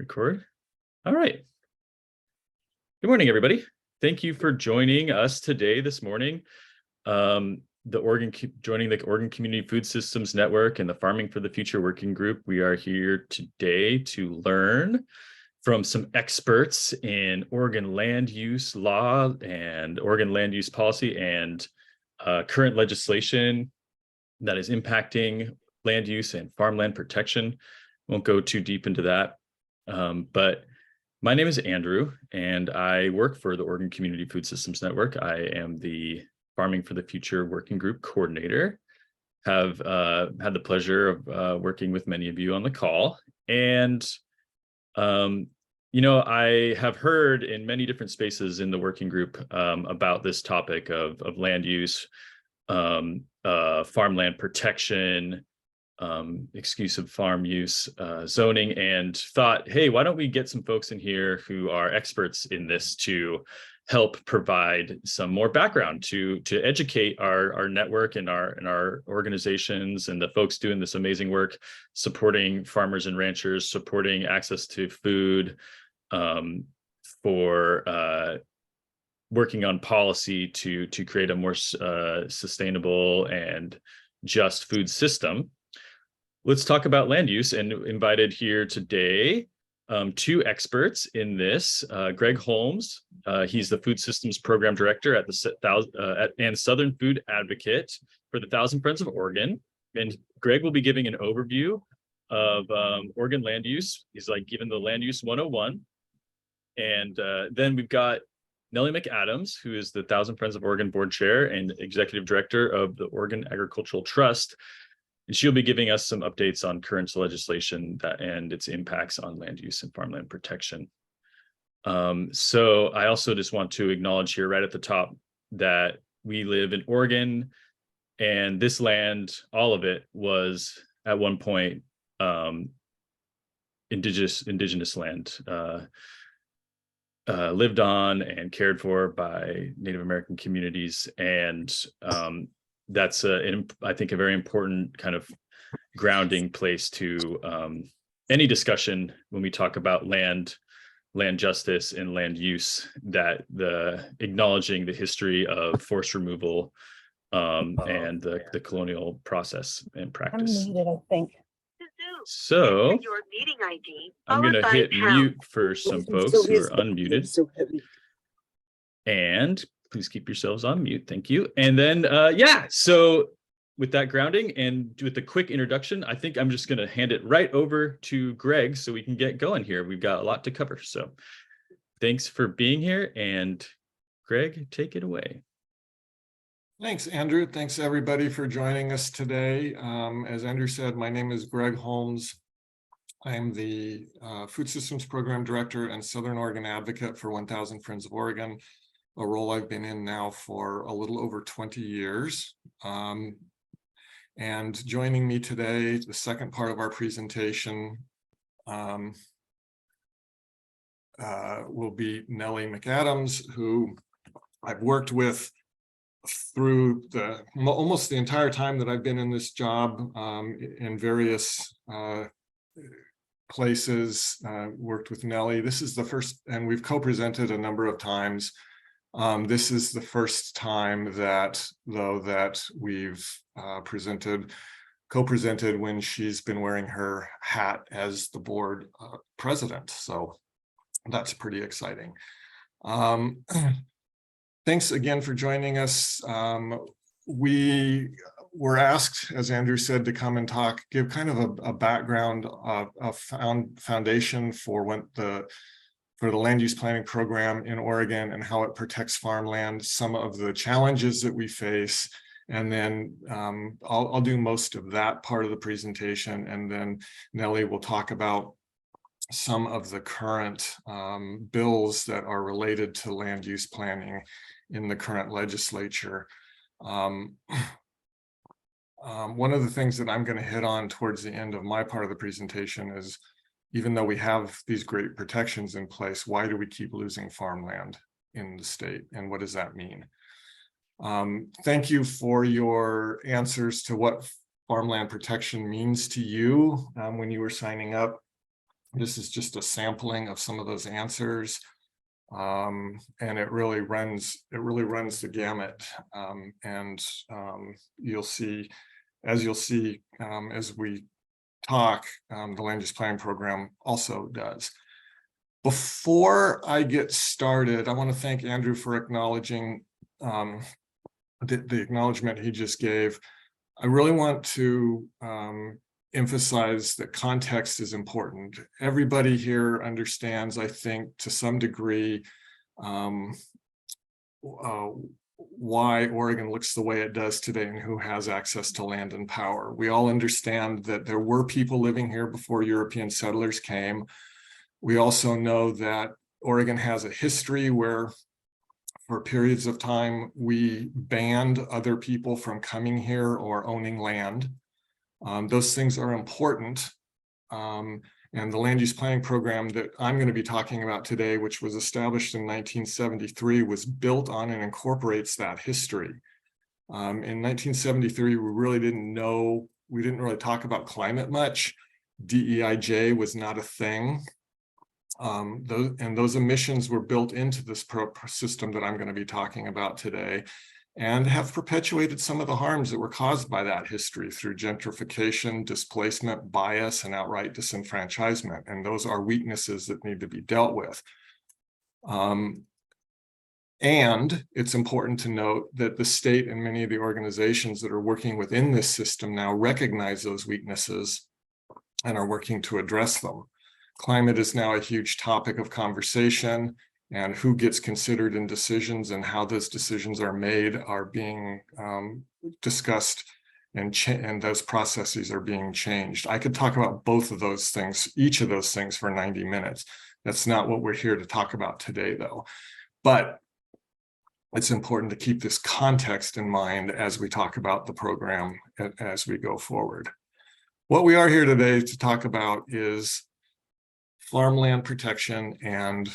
Record. All right. Good morning, everybody. Thank you for joining us today, this morning. Joining the Oregon Community Food Systems Network and the Farming for the Future Working Group. We are here today to learn from some experts in Oregon land use law and Oregon land use policy and current legislation that is impacting land use and farmland protection. Won't go too deep into that. But my name is Andrew, and I work for the Oregon Community Food Systems Network. I am the Farming for the Future Working Group coordinator. Have had the pleasure of working with many of you on the call. And, I have heard in many different spaces in the working group about this topic of land use, farmland protection, exclusive farm use, zoning, and thought, hey, why don't we get some folks in here who are experts in this to help provide some more background to educate our network and our organizations and the folks doing this amazing work, supporting farmers and ranchers, supporting access to food, for working on policy to create a more sustainable and just food system. Let's talk about land use, and invited here today two experts in this. Greg Holmes, he's the Food Systems Program Director at the and Southern Food Advocate for the Thousand Friends of Oregon. And Greg will be giving an overview of Oregon land use. He's like giving the land use 101. And then we've got Nellie McAdams, who is the Thousand Friends of Oregon Board Chair and Executive Director of the Oregon Agricultural Trust. And she'll be giving us some updates on current legislation and its impacts on land use and farmland protection. So I also just want to acknowledge here right at the top that we live in Oregon, and this land, all of it, was at one point indigenous land, lived on and cared for by Native American communities. And that's I think a very important kind of grounding place to any discussion when we talk about land justice and land use, that acknowledging the history of forest removal and the colonial process and practice. I'm muted, I think. So I'm going to hit mute for some folks who are unmuted. And please keep yourselves on mute. Thank you. And then, so with that grounding and with the quick introduction, I think I'm just going to hand it right over to Greg so we can get going here. We've got a lot to cover. So thanks for being here. And Greg, take it away. Thanks, Andrew. Thanks, everybody, for joining us today. As Andrew said, my name is Greg Holmes. I'm the Food Systems Program Director and Southern Oregon Advocate for 1000 Friends of Oregon, a role I've been in now for a little over 20 years. And joining me today, the second part of our presentation, will be Nellie McAdams, who I've worked with through almost the entire time that I've been in this job, in various places. Worked with Nellie. This is the first, and we've co-presented a number of times. This is the first time that we've co-presented when she's been wearing her hat as the board president. So that's pretty exciting. Thanks again for joining us. We were asked, as Andrew said, to come and give kind of a background, a foundation for the land use planning program in Oregon and how it protects farmland, some of the challenges that we face. And then I'll do most of that part of the presentation. And then Nellie will talk about some of the current bills that are related to land use planning in the current legislature. One of the things that I'm going to hit on towards the end of my part of the presentation is, even though we have these great protections in place, why do we keep losing farmland in the state? And what does that mean? Thank you for your answers to what farmland protection means to you when you were signing up. This is just a sampling of some of those answers. And it really runs the gamut. You'll see, as we talk, the land use planning program also does. Before I get started, I want to thank Andrew for acknowledging the acknowledgement he just gave. I really want to emphasize that context is important. Everybody here understands, I think, to some degree, why Oregon looks the way it does today and who has access to land and power. We all understand that there were people living here before European settlers came. We also know that Oregon has a history where, for periods of time, we banned other people from coming here or owning land. Those things are important. And the land use planning program that I'm going to be talking about today, which was established in 1973, was built on and incorporates that history. In 1973, we didn't really talk about climate much. DEIJ was not a thing. Those emissions were built into this system that I'm going to be talking about today, and have perpetuated some of the harms that were caused by that history through gentrification, displacement, bias, and outright disenfranchisement. And those are weaknesses that need to be dealt with. And it's important to note that the state and many of the organizations that are working within this system now recognize those weaknesses and are working to address them. Climate is now a huge topic of conversation, and who gets considered in decisions and how those decisions are made are being discussed, and those processes are being changed. I could talk about both of those things, each of those things, for 90 minutes. That's not what we're here to talk about today, though. But it's important to keep this context in mind as we talk about the program as we go forward. What we are here today to talk about is farmland protection and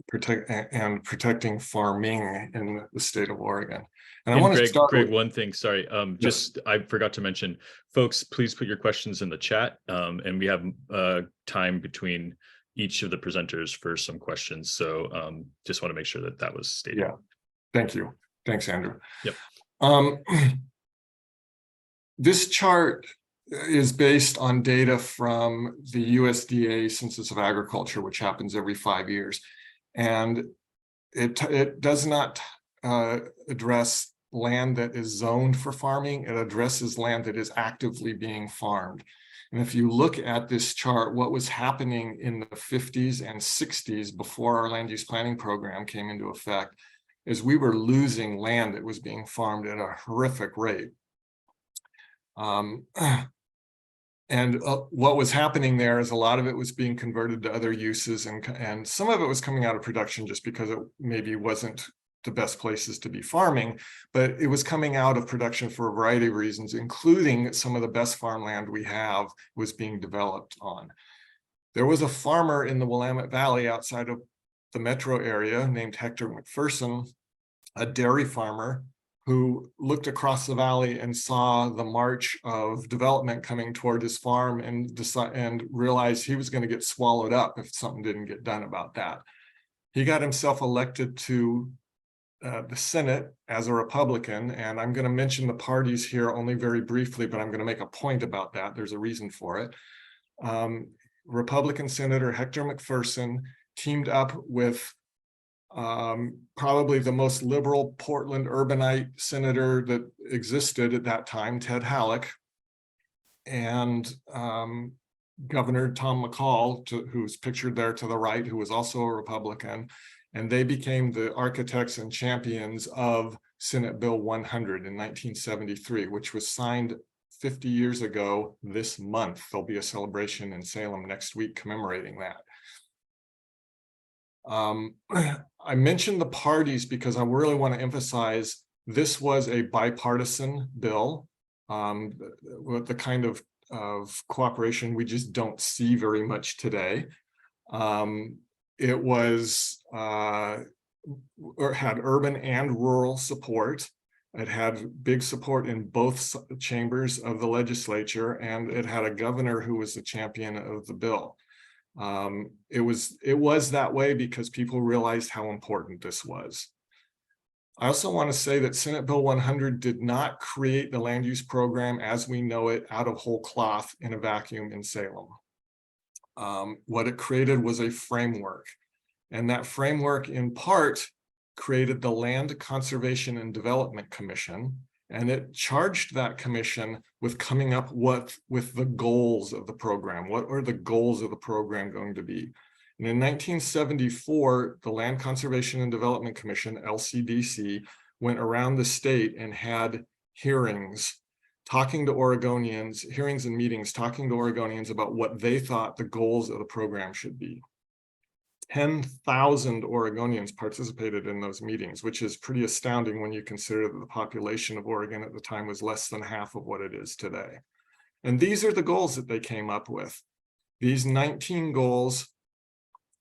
protecting farming in the state of Oregon. And I want to start Greg, with one thing, sorry, yes. I forgot to mention, folks, please put your questions in the chat, and we have time between each of the presenters for some questions. So just want to make sure that that was stated. Yeah, thank you. Thanks, Andrew. Yep. This chart is based on data from the USDA Census of Agriculture, which happens every 5 years. And it does not address land that is zoned for farming. It addresses land that is actively being farmed. And if you look at this chart, what was happening in the 50s and 60s before our land use planning program came into effect is we were losing land that was being farmed at a horrific rate. And what was happening there is a lot of it was being converted to other uses, and some of it was coming out of production just because it maybe wasn't the best places to be farming, but it was coming out of production for a variety of reasons, including some of the best farmland we have was being developed on. There was a farmer in the Willamette Valley outside of the metro area named Hector McPherson, a dairy farmer, who looked across the valley and saw the march of development coming toward his farm and realized he was going to get swallowed up if something didn't get done about that. He got himself elected to the Senate as a Republican, and I'm going to mention the parties here only very briefly, but I'm going to make a point about that. There's a reason for it. Republican Senator Hector McPherson teamed up with probably the most liberal Portland urbanite senator that existed at that time, Ted Halleck, and Governor Tom McCall, who's pictured there to the right, who was also a Republican, and they became the architects and champions of Senate Bill 100 in 1973, which was signed 50 years ago this month. There'll be a celebration in Salem next week commemorating that. I mentioned the parties because I really want to emphasize this was a bipartisan bill with the kind of cooperation we just don't see very much today. It was or had urban and rural support. It had big support in both chambers of the legislature, and it had a governor who was the champion of the bill. It was that way because people realized how important this was. I also want to say that Senate Bill 100 did not create the land use program as we know it out of whole cloth in a vacuum in Salem. What it created was a framework, and that framework in part created the Land Conservation and Development Commission, and it charged that commission with coming up with the goals of the program. What are the goals of the program going to be? And in 1974, the Land Conservation and Development Commission, LCDC, went around the state and had hearings, talking to Oregonians, hearings and meetings, talking to Oregonians about what they thought the goals of the program should be. 10,000 Oregonians participated in those meetings, which is pretty astounding when you consider that the population of Oregon at the time was less than half of what it is today. And these are the goals that they came up with. These 19 goals,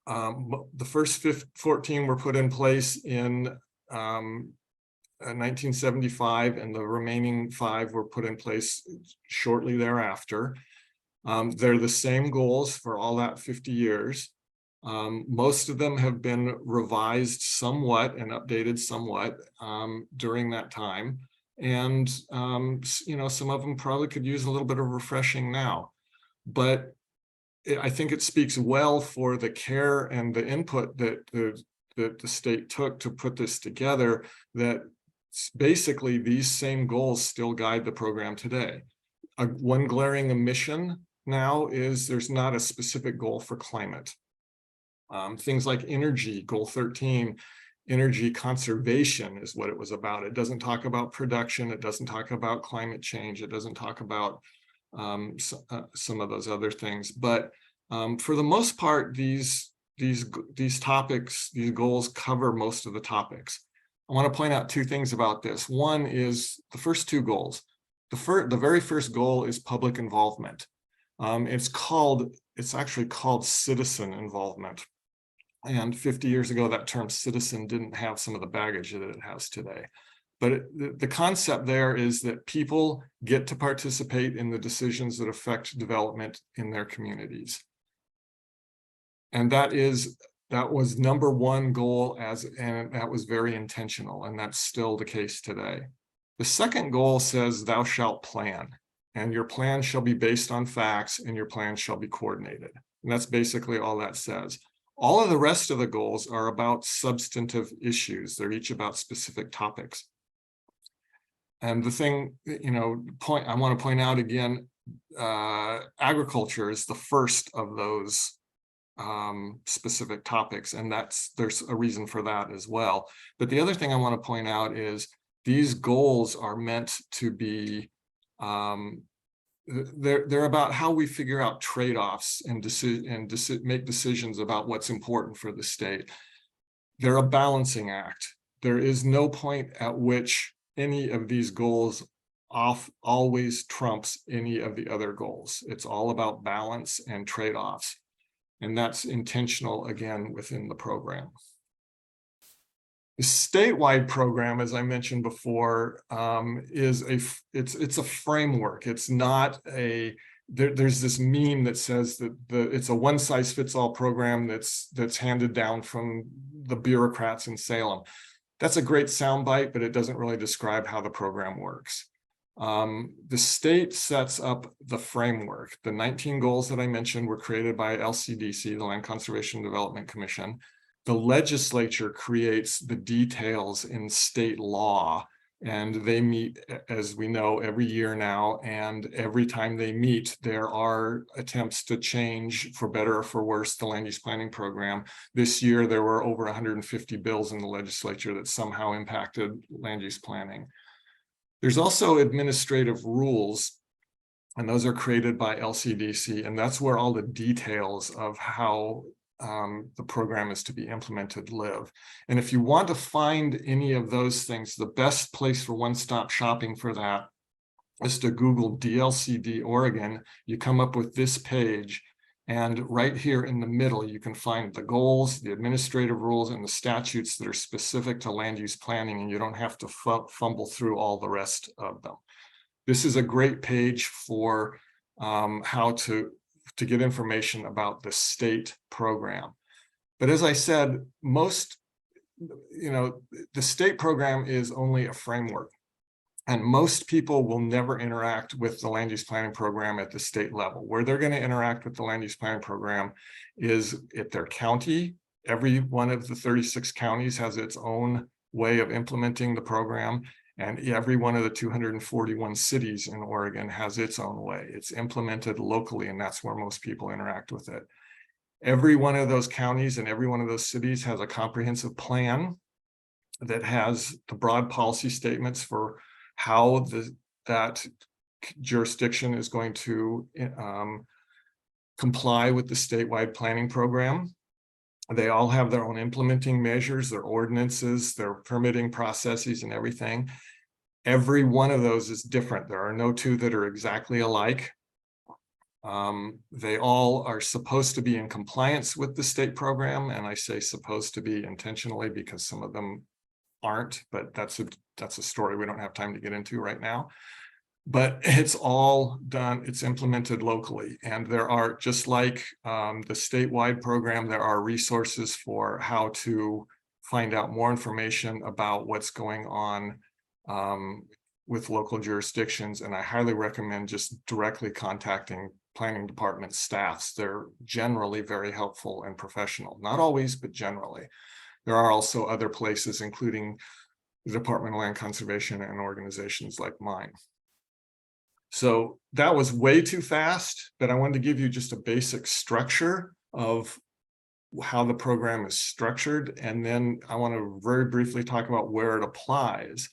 the first 14 were put in place in 1975, and the remaining 5 were put in place shortly thereafter. They're the same goals for all that 50 years. Most of them have been revised somewhat and updated somewhat during that time. And, some of them probably could use a little bit of refreshing now. But I think it speaks well for the care and the input that the state took to put this together, that basically these same goals still guide the program today. One glaring omission now is there's not a specific goal for climate. Things like energy, goal 13, energy conservation is what it was about. It doesn't talk about production. It doesn't talk about climate change. It doesn't talk about some of those other things. But for the most part, these topics, these goals cover most of the topics. I want to point out 2 things about this. One is the first 2 goals. The very first goal is public involvement. It's actually called citizen involvement. And 50 years ago, that term citizen didn't have some of the baggage that it has today. But the concept there is that people get to participate in the decisions that affect development in their communities. And that was number 1 goal, and that was very intentional, and that's still the case today. The second goal says, thou shalt plan, and your plan shall be based on facts, and your plan shall be coordinated. And that's basically all that says. All of the rest of the goals are about substantive issues. They're each about specific topics. And the thing, I want to point out again, agriculture is the first of those specific topics, and there's a reason for that as well. But the other thing I want to point out is these goals are meant to be they're about how we figure out trade-offs and make decisions about what's important for the state. They're a balancing act. There is no point at which any of these goals always trumps any of the other goals. It's all about balance and trade-offs. And that's intentional, again, within the program. The statewide program, as I mentioned before, it's a framework. It's not there's this meme that says that it's a one-size-fits-all program that's handed down from the bureaucrats in Salem. That's a great soundbite, but it doesn't really describe how the program works. The state sets up the framework. The 19 goals that I mentioned were created by LCDC, the Land Conservation and Development Commission. The legislature creates the details in state law, and they meet, as we know, every year now, and every time they meet, there are attempts to change, for better or for worse, the land use planning program. This year, there were over 150 bills in the legislature that somehow impacted land use planning. There's also administrative rules, and those are created by LCDC, and that's where all the details of how the program is to be implemented live. And if you want to find any of those things, the best place for one-stop shopping for that is to Google DLCD Oregon. You come up with this page, And right here in the middle, you can find the goals, the administrative rules, and the statutes that are specific to land use planning, and you don't have to fumble through all the rest of them. This is a great page for how to get information about the state program. But as I said, the state program is only a framework. And most people will never interact with the land use planning program at the state level. Where they're going to interact with the land use planning program is at their county. Every one of the 36 counties has its own way of implementing the program. And every one of the 241 cities in Oregon has its own way. It's implemented locally, and that's where most people interact with it. Every one of those counties and every one of those cities has a comprehensive plan that has the broad policy statements for how that jurisdiction is going to comply with the statewide planning program. They all have their own implementing measures, their ordinances, their permitting processes, and everything. Every one of those is different. There are no two that are exactly alike. They all are supposed to be in compliance with the state program, and I say supposed to be intentionally because some of them aren't, but that's a story we don't have time to get into right now. But it's all done, it's implemented locally, and there are, just like the statewide program, there are resources for how to find out more information about what's going on with local jurisdictions. And I highly recommend just directly contacting planning department staffs. They're generally very helpful and professional, not always, but generally. There are also other places, including the Department of Land Conservation and organizations like mine. So that was way too fast, but I wanted to give you just a basic structure of how the program is structured. And then I want to very briefly talk about where it applies.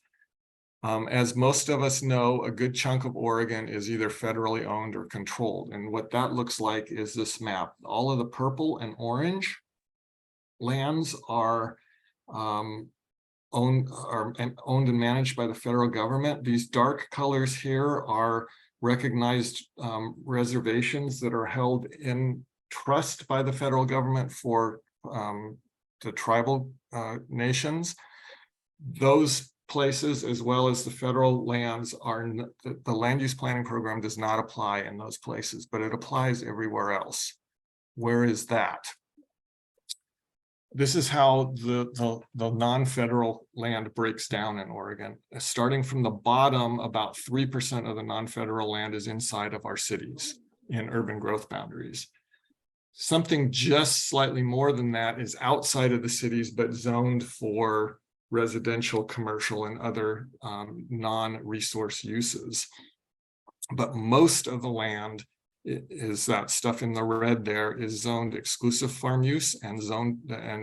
As most of us know, a good chunk of Oregon is either federally owned or controlled. And what that looks like is this map. All of the purple and orange lands are owned and managed by the federal government. These dark colors here are recognized reservations that are held in trust by the federal government for the tribal nations. Those places, as well as the federal lands, are the land use planning program does not apply in those places, but it applies everywhere else. Where is that? This is how the non-federal land breaks down in Oregon. Starting from the bottom, about 3% of the non-federal land is inside of our cities in urban growth boundaries. Something just slightly more than that is outside of the cities, but zoned for residential, commercial, and other non-resource uses. But most of the land is that stuff in the red there is zoned exclusive farm use and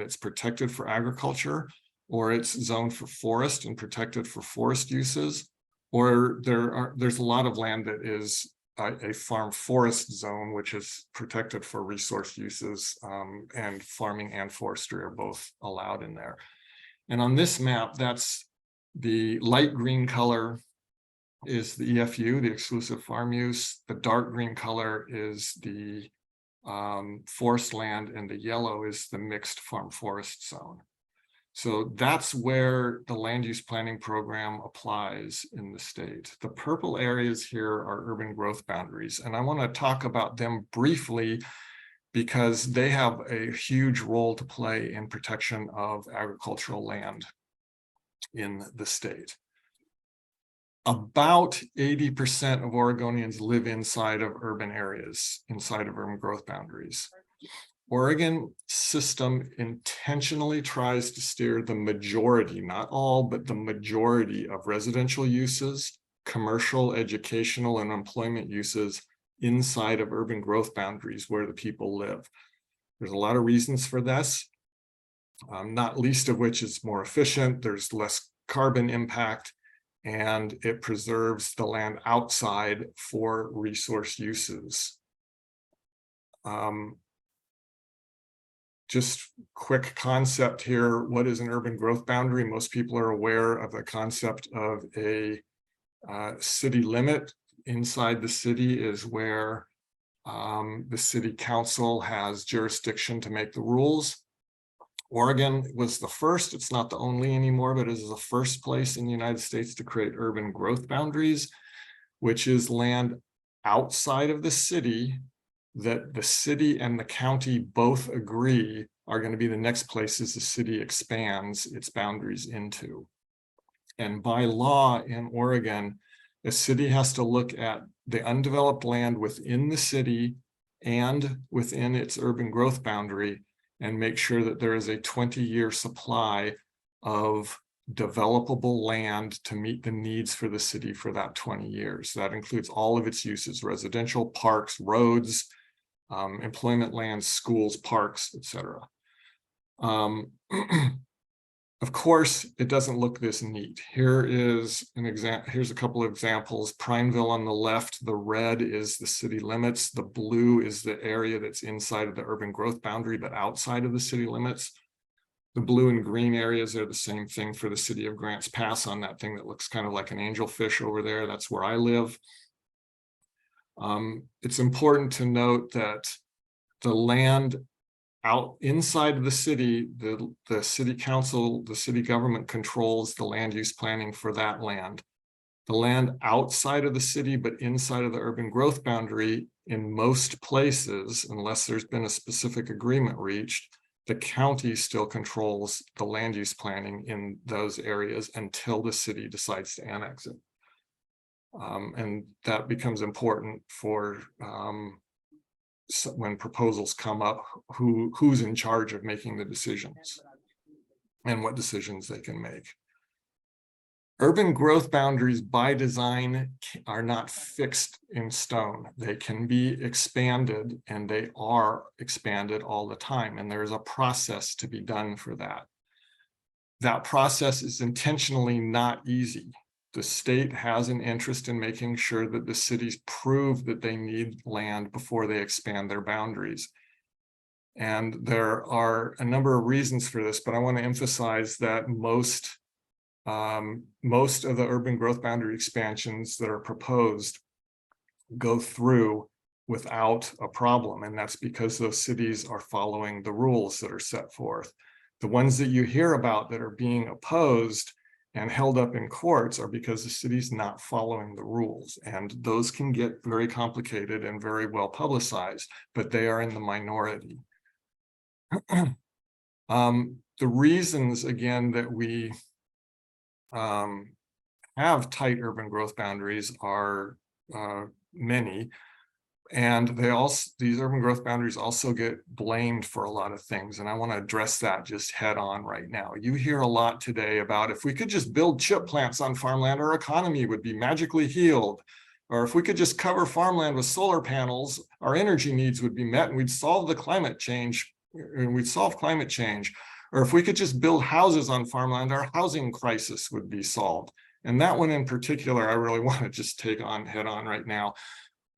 it's protected for agriculture, or it's zoned for forest and protected for forest uses, or there's a lot of land that is a farm forest zone, which is protected for resource uses, and farming and forestry are both allowed in there. And on this map, that's the light green color is the EFU, the exclusive farm use. The dark green color is the forest land, and the yellow is the mixed farm forest zone. So that's where the land use planning program applies in the state. The purple areas here are urban growth boundaries, and I want to talk about them briefly because they have a huge role to play in protection of agricultural land in the state. About 80% of Oregonians live inside of urban areas, inside of urban growth boundaries. Oregon system intentionally tries to steer the majority, not all, but the majority of residential uses, commercial, educational, and employment uses inside of urban growth boundaries where the people live. There's a lot of reasons for this, not least of which is more efficient, there's less carbon impact, and it preserves the land outside for resource uses. Just quick concept here. What is an urban growth boundary? Most people are aware of the concept of a city limit. Inside the city is where The city council has jurisdiction to make the rules. Oregon was the first, it's not the only anymore, but it is the first place in the United States to create urban growth boundaries, which is land outside of the city that the city and the county both agree are going to be the next places the city expands its boundaries into. And by law in Oregon, the city has to look at the undeveloped land within the city and within its urban growth boundary and make sure that there is a 20-year supply of developable land to meet the needs for the city for that 20 years. That includes all of its uses: residential, parks, roads, employment lands, schools, parks, etc. Of course, it doesn't look this neat. Here is an example. Here's a couple of examples. Prineville on the left, the red is the city limits. The blue is the area that's inside of the urban growth boundary, but outside of the city limits. The blue and green areas are the same thing for the city of Grants Pass on that thing that looks kind of like an angelfish over there. That's where I live. It's important to note that the land out inside of the city, the city council, the city government controls the land use planning for that land. The land outside of the city, but inside of the urban growth boundary, in most places, unless there's been a specific agreement reached, the county still controls the land use planning in those areas until the city decides to annex it. And that becomes important for when proposals come up, who's in charge of making the decisions and what decisions they can make. Urban growth boundaries by design are not fixed in stone. They can be expanded, and they are expanded all the time. And there's a process to be done for that. That process is intentionally not easy. The state has an interest in making sure that the cities prove that they need land before they expand their boundaries. And there are a number of reasons for this, but I want to emphasize that most of the urban growth boundary expansions that are proposed go through without a problem. And that's because those cities are following the rules that are set forth. The ones that you hear about that are being opposed and held up in courts are because the city's not following the rules. And those can get very complicated and very well publicized, but they are in the minority. The reasons, again, that we have tight urban growth boundaries are many. And these urban growth boundaries also get blamed for a lot of things. And I want to address that just head on right now. You hear a lot today about if we could just build chip plants on farmland, our economy would be magically healed. Or if we could just cover farmland with solar panels, our energy needs would be met and we'd solve the climate change, and we'd solve climate change. Or if we could just build houses on farmland, our housing crisis would be solved. And that one in particular, I really want to just take on head on right now.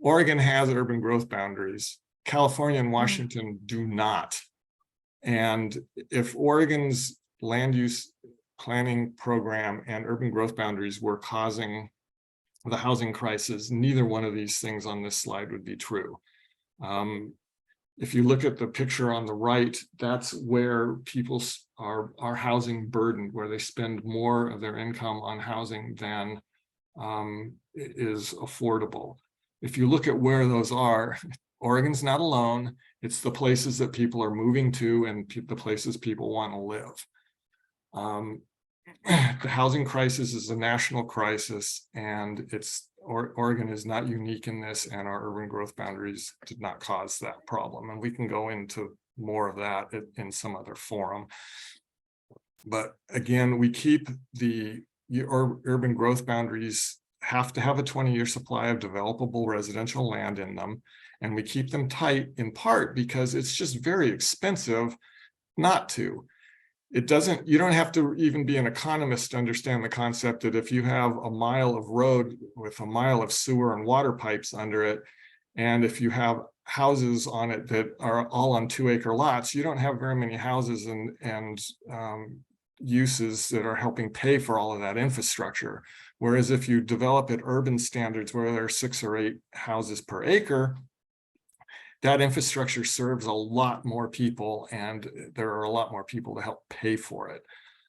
Oregon has urban growth boundaries. California and Washington do not. And if Oregon's land use planning program and urban growth boundaries were causing the housing crisis, neither one of these things on this slide would be true. If you look at the picture on the right, that's where people are housing burdened, where they spend more of their income on housing than is affordable. If you look at where those are, Oregon's not alone. It's the places that people are moving to and the places people want to live. The housing crisis is a national crisis, and Oregon is not unique in this, and our urban growth boundaries did not cause that problem. And we can go into more of that in some other forum. But again, we keep the urban growth boundaries have to have a 20-year supply of developable residential land in them. And we keep them tight in part because it's just very expensive not to. You don't have to even be an economist to understand the concept that if you have a mile of road with a mile of sewer and water pipes under it, and if you have houses on it that are all on 2-acre lots, you don't have very many houses and uses that are helping pay for all of that infrastructure. Whereas if you develop at urban standards where there are 6 or 8 houses per acre, that infrastructure serves a lot more people, and there are a lot more people to help pay for it.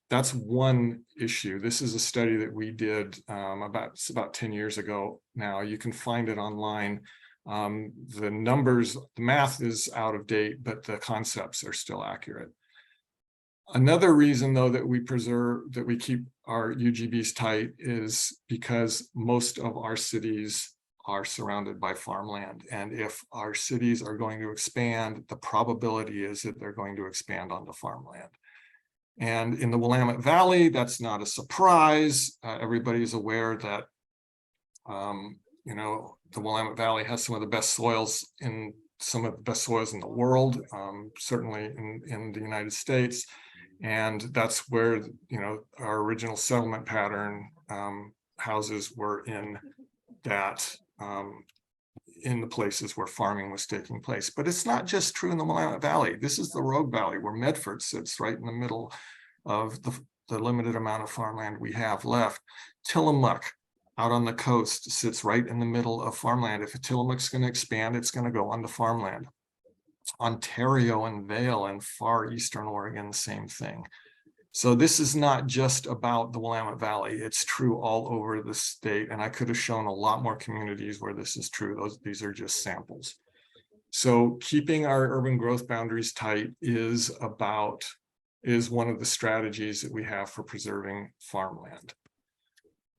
That's one issue. This is a study that we did about 10 years ago now. You can find it online. The numbers, the math is out of date, but the concepts are still accurate. Another reason, though, that we keep our UGBs tight is because most of our cities are surrounded by farmland. And if our cities are going to expand, the probability is that they're going to expand onto farmland. And in the Willamette Valley, that's not a surprise. Everybody's aware that, the Willamette Valley has some of the best soils in the world, certainly in the United States. And that's where, our original settlement pattern houses were in that, in the places where farming was taking place. But it's not just true in the Willamette Valley. This is the Rogue Valley, where Medford sits right in the middle of the limited amount of farmland we have left. Tillamook out on the coast sits right in the middle of farmland. If Tillamook's going to expand, it's going to go onto farmland. Ontario and Vail and far eastern Oregon, same thing. So this is not just about the Willamette Valley. It's true all over the state. And I could have shown a lot more communities where this is true. These are just samples. So keeping our urban growth boundaries tight is one of the strategies that we have for preserving farmland.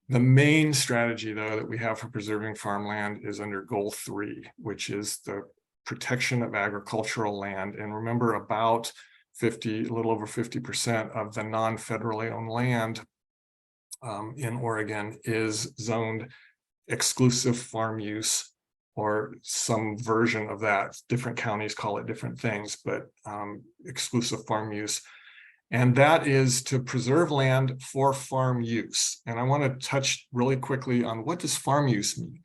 The main strategy, though, that we have for preserving farmland is under goal 3, which is the protection of agricultural land. And remember, about a little over 50% of the non-federally owned land in Oregon is zoned exclusive farm use, or some version of that. Different counties call it different things, but exclusive farm use. And that is to preserve land for farm use. And I want to touch really quickly on, what does farm use mean?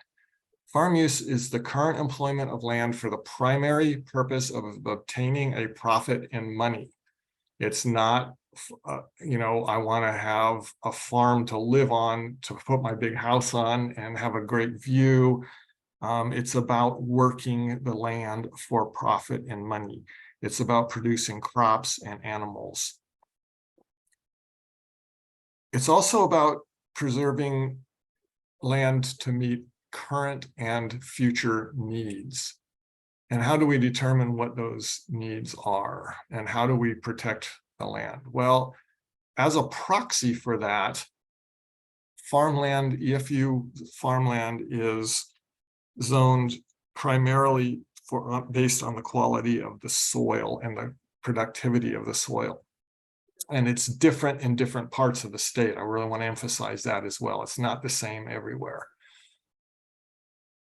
Farm use is the current employment of land for the primary purpose of obtaining a profit in money. It's not, I want to have a farm to live on, to put my big house on and have a great view. It's about working the land for profit and money. It's about producing crops and animals. It's also about preserving land to meet current and future needs. And how do we determine what those needs are? And how do we protect the land? Well, as a proxy for that, farmland, EFU farmland, is zoned primarily based on the quality of the soil and the productivity of the soil. And it's different in different parts of the state. I really want to emphasize that as well. It's not the same everywhere.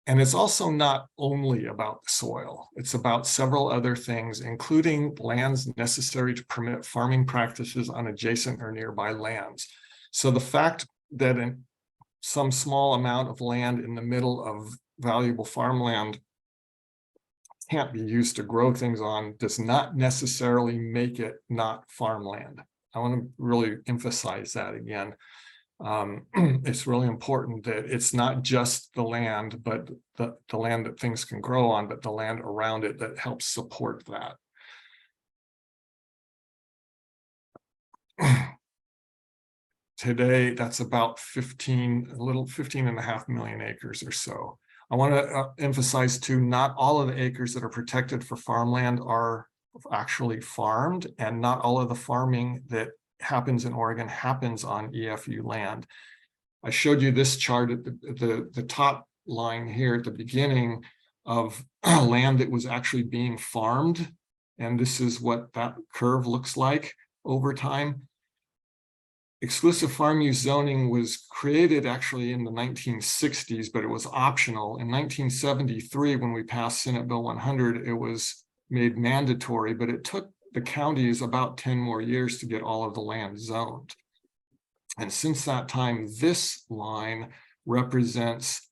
And it's also not only about the soil. It's about several other things, including lands necessary to permit farming practices on adjacent or nearby lands. So the fact that in some small amount of land in the middle of valuable farmland can't be used to grow things on does not necessarily make it not farmland. I want to really emphasize that again. It's really important that it's not just the land, but the land that things can grow on, but the land around it that helps support that. Today, that's about 15.5 million acres or so. I want to emphasize too, not all of the acres that are protected for farmland are actually farmed, and not all of the farming that happens in Oregon happens on EFU land. I showed you this chart at the top line here at the beginning of land that was actually being farmed. And this is what that curve looks like over time. Exclusive farm use zoning was created actually in the 1960s, but it was optional. In 1973, when we passed Senate Bill 100, it was made mandatory, but it took the counties about 10 more years to get all of the land zoned. And since that time, this line represents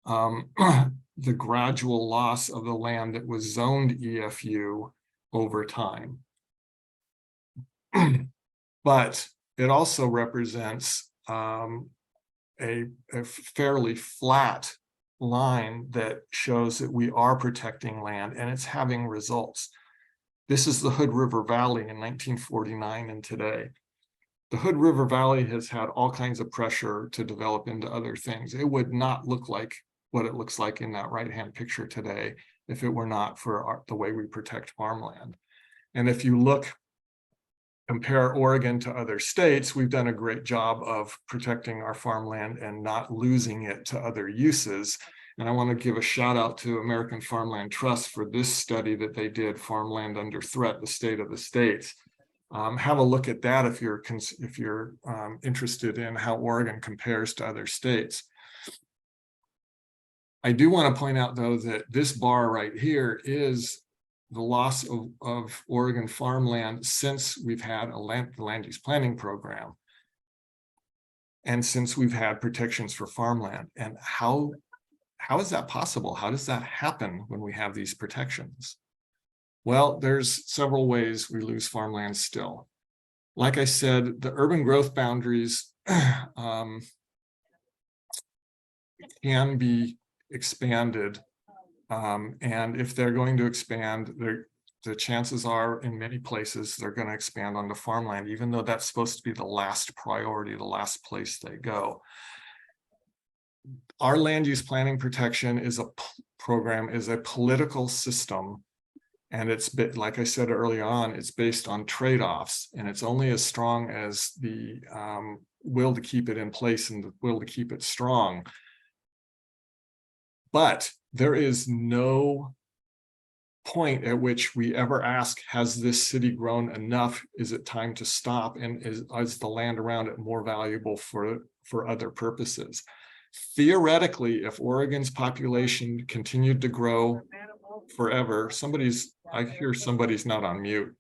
the gradual loss of the land that was zoned EFU over time. But it also represents a fairly flat line that shows that we are protecting land and it's having results. This is the Hood River Valley in 1949 and today. The Hood River Valley has had all kinds of pressure to develop into other things. It would not look like what it looks like in that right-hand picture today if it were not for the way we protect farmland. And if you compare Oregon to other states, we've done a great job of protecting our farmland and not losing it to other uses. And I want to give a shout out to American Farmland Trust for this study that they did, Farmland Under Threat, the State of the States. Have a look at that if you're interested in how Oregon compares to other states. I do want to point out, though, that this bar right here is the loss of Oregon farmland since we've had the land use planning program and since we've had protections for farmland. And how is that possible? How does that happen when we have these protections? Well, there's several ways we lose farmland still. Like I said, the urban growth boundaries can be expanded. And if they're going to expand, the chances are in many places they're going to expand onto farmland, even though that's supposed to be the last priority, the last place they go. Our land use planning protection is a political system. And it's, like I said early on, it's based on trade-offs, and it's only as strong as the will to keep it in place and the will to keep it strong. But there is no point at which we ever ask, has this city grown enough? Is it time to stop? And is the land around it more valuable for other purposes? Theoretically, if Oregon's population continued to grow forever, I hear somebody's not on mute.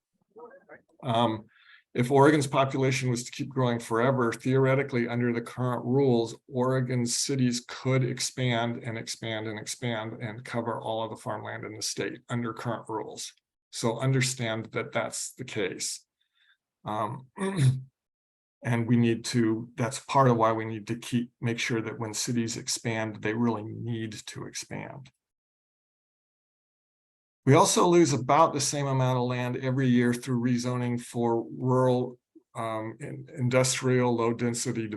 If Oregon's population was to keep growing forever, theoretically, under the current rules, Oregon's cities could expand and expand and expand and cover all of the farmland in the state under current rules. So understand that that's the case. And we need to, that's part of why we need to make sure that when cities expand, they really need to expand. We also lose about the same amount of land every year through rezoning for rural, industrial, low-density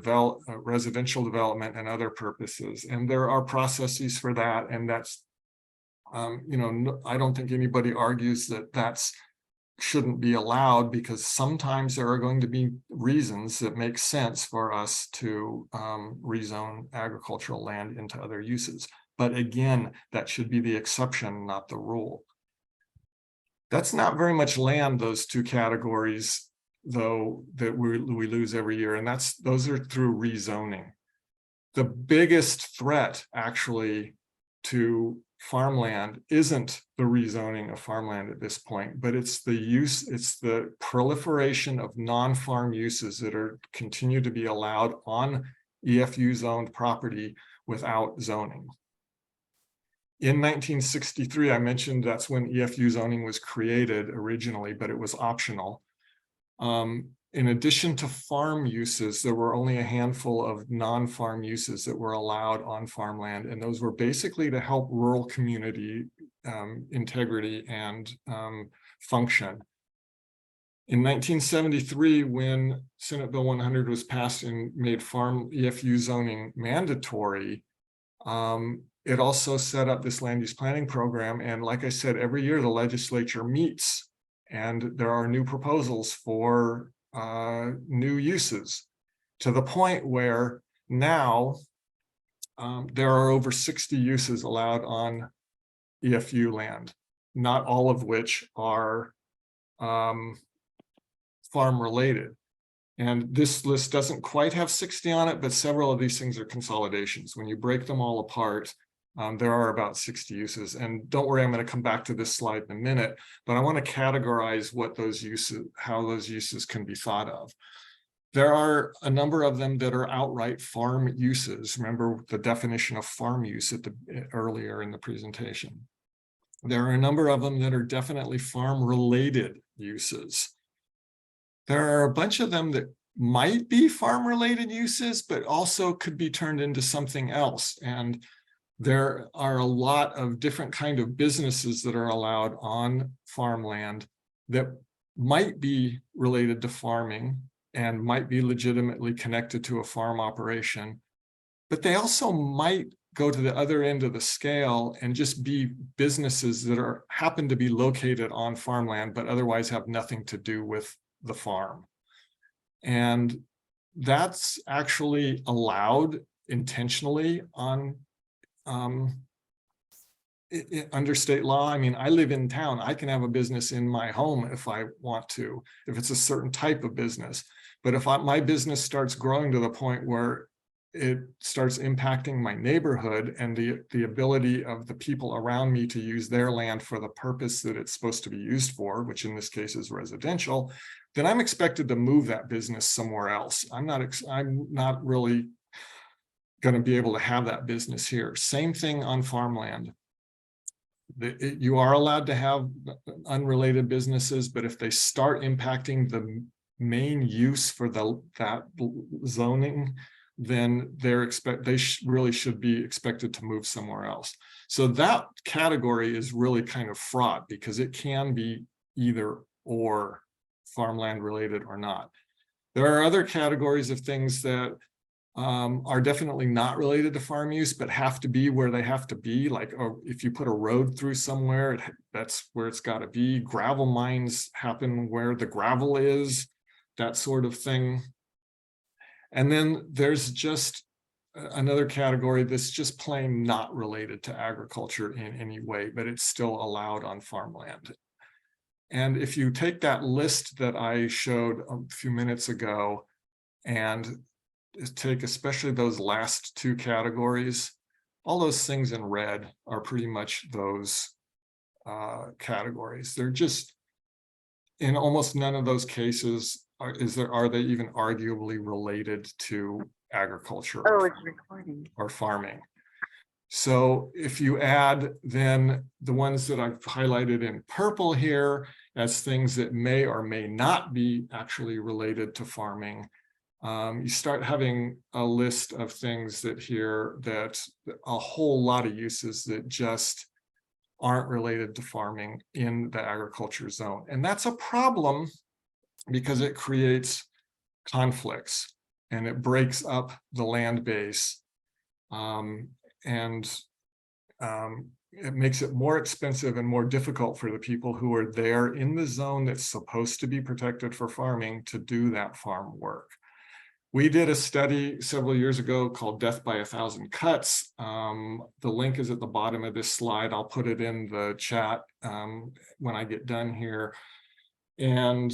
residential development and other purposes. And there are processes for that. And that's, I don't think anybody argues that that's shouldn't be allowed, because sometimes there are going to be reasons that make sense for us to rezone agricultural land into other uses. But again, that should be the exception, not the rule. That's not very much land, those two categories, though, that we lose every year, and those are through rezoning. The biggest threat, actually, to farmland isn't the rezoning of farmland at this point, but it's the proliferation of non-farm uses that continue to be allowed on EFU zoned property without zoning. In 1963, I mentioned that's when EFU zoning was created originally, but it was optional. In addition to farm uses, there were only a handful of non-farm uses that were allowed on farmland, and those were basically to help rural community integrity and function. In 1973, when Senate Bill 100 was passed and made farm EFU zoning mandatory, it also set up this land use planning program. And like I said, every year the legislature meets and there are new proposals for new uses, to the point where now there are over 60 uses allowed on EFU land, not all of which are farm related. And this list doesn't quite have 60 on it, but several of these things are consolidations. When you break them all apart, there are about 60 uses. And don't worry, I'm going to come back to this slide in a minute, but I want to categorize what those uses, how those uses can be thought of. There are a number of them that are outright farm uses. Remember the definition of farm use earlier in the presentation. There are a number of them that are definitely farm related uses. There are a bunch of them that might be farm related uses, but also could be turned into something else. And there are a lot of different kind of businesses that are allowed on farmland that might be related to farming and might be legitimately connected to a farm operation, but they also might go to the other end of the scale and just be businesses that happen to be located on farmland, but otherwise have nothing to do with the farm. And that's actually allowed intentionally on under state law. I mean, I live in town. I can have a business in my home if I want to, if it's a certain type of business. But if my business starts growing to the point where it starts impacting my neighborhood and the ability of the people around me to use their land for the purpose that it's supposed to be used for, which in this case is residential, then I'm expected to move that business somewhere else. I'm not really going to be able to have that business here. Same thing on farmland. You are allowed to have unrelated businesses, but if they start impacting the main use for that zoning, then they really should be expected to move somewhere else. So that category is really kind of fraught because it can be either or, farmland related or not. There are other categories of things that are definitely not related to farm use, but have to be where they have to be. Like, if you put a road through somewhere, that's where it's got to be. Gravel mines happen where the gravel is, that sort of thing. And then there's just another category that's just plain not related to agriculture in any way, but it's still allowed on farmland. And if you take that list that I showed a few minutes ago and take especially those last two categories, all those things in red are pretty much those categories. They're just, in almost none of those cases are they even arguably related to agriculture or farming. So if you add then the ones that I've highlighted in purple here as things that may or may not be actually related to farming, you start having a list of things that a whole lot of uses that just aren't related to farming in the agriculture zone. And that's a problem because it creates conflicts and it breaks up the land base. It makes it more expensive and more difficult for the people who are there in the zone that's supposed to be protected for farming to do that farm work. We did a study several years ago called Death by 1,000 Cuts. The link is at the bottom of this slide. I'll put it in the chat when I get done here. And